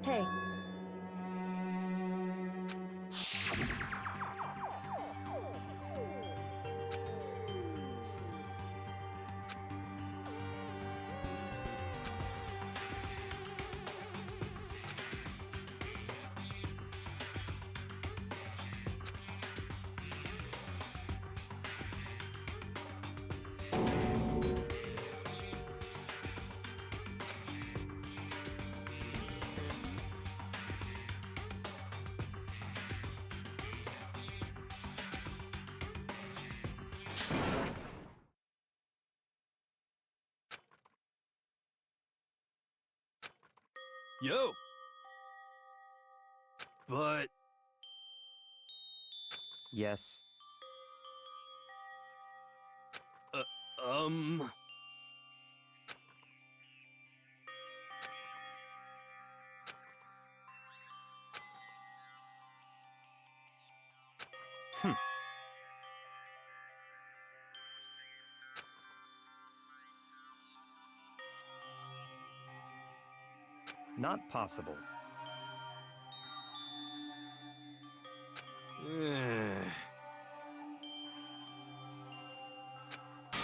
Hey.
Yo. But
Yes.
um.
Not possible.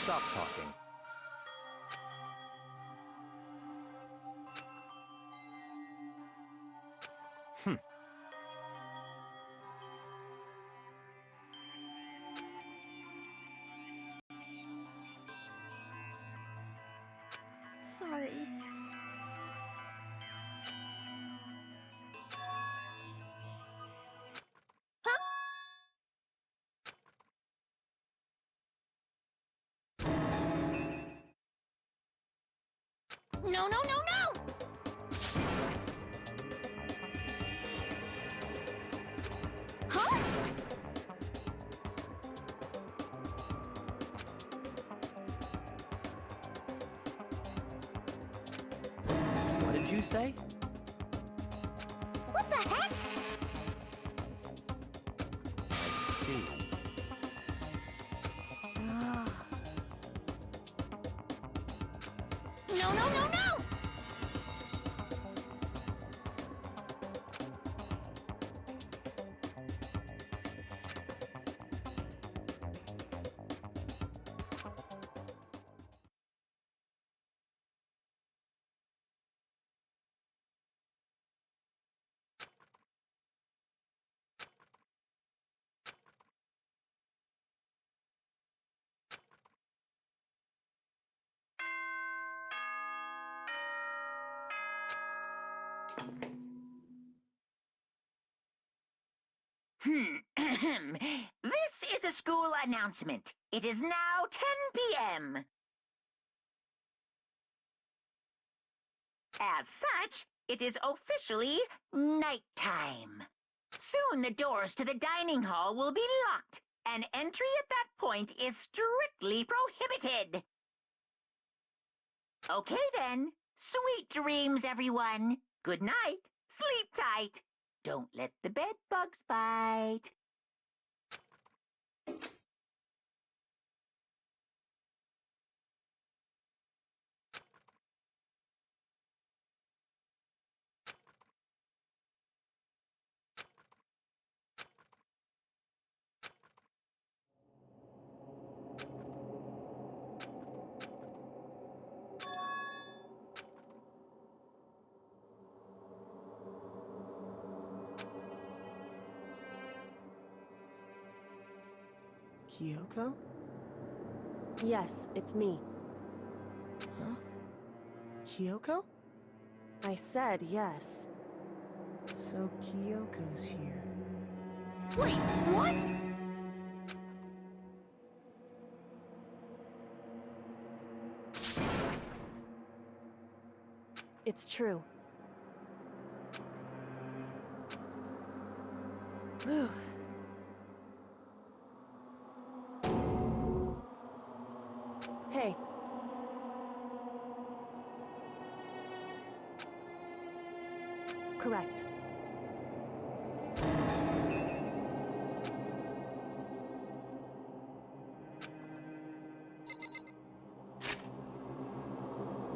Stop talking.
Sorry.
No, no, no, no! Huh?
you say?
What the heck?
I see.
No, no, no, no!
This is a school announcement. It is now 10 p.m. As such, it is officially nighttime. Soon the doors to the dining hall will be locked, and entry at that point is strictly prohibited. Okay then. Sweet dreams, everyone. Good night. Sleep tight. Don't let the bed bugs bite.
Kyoko?
Yes, it's me.
Huh? Kyoko?
I said yes.
So Kyoko's here.
Wait, what?
It's true. Whew. Hey. Correct.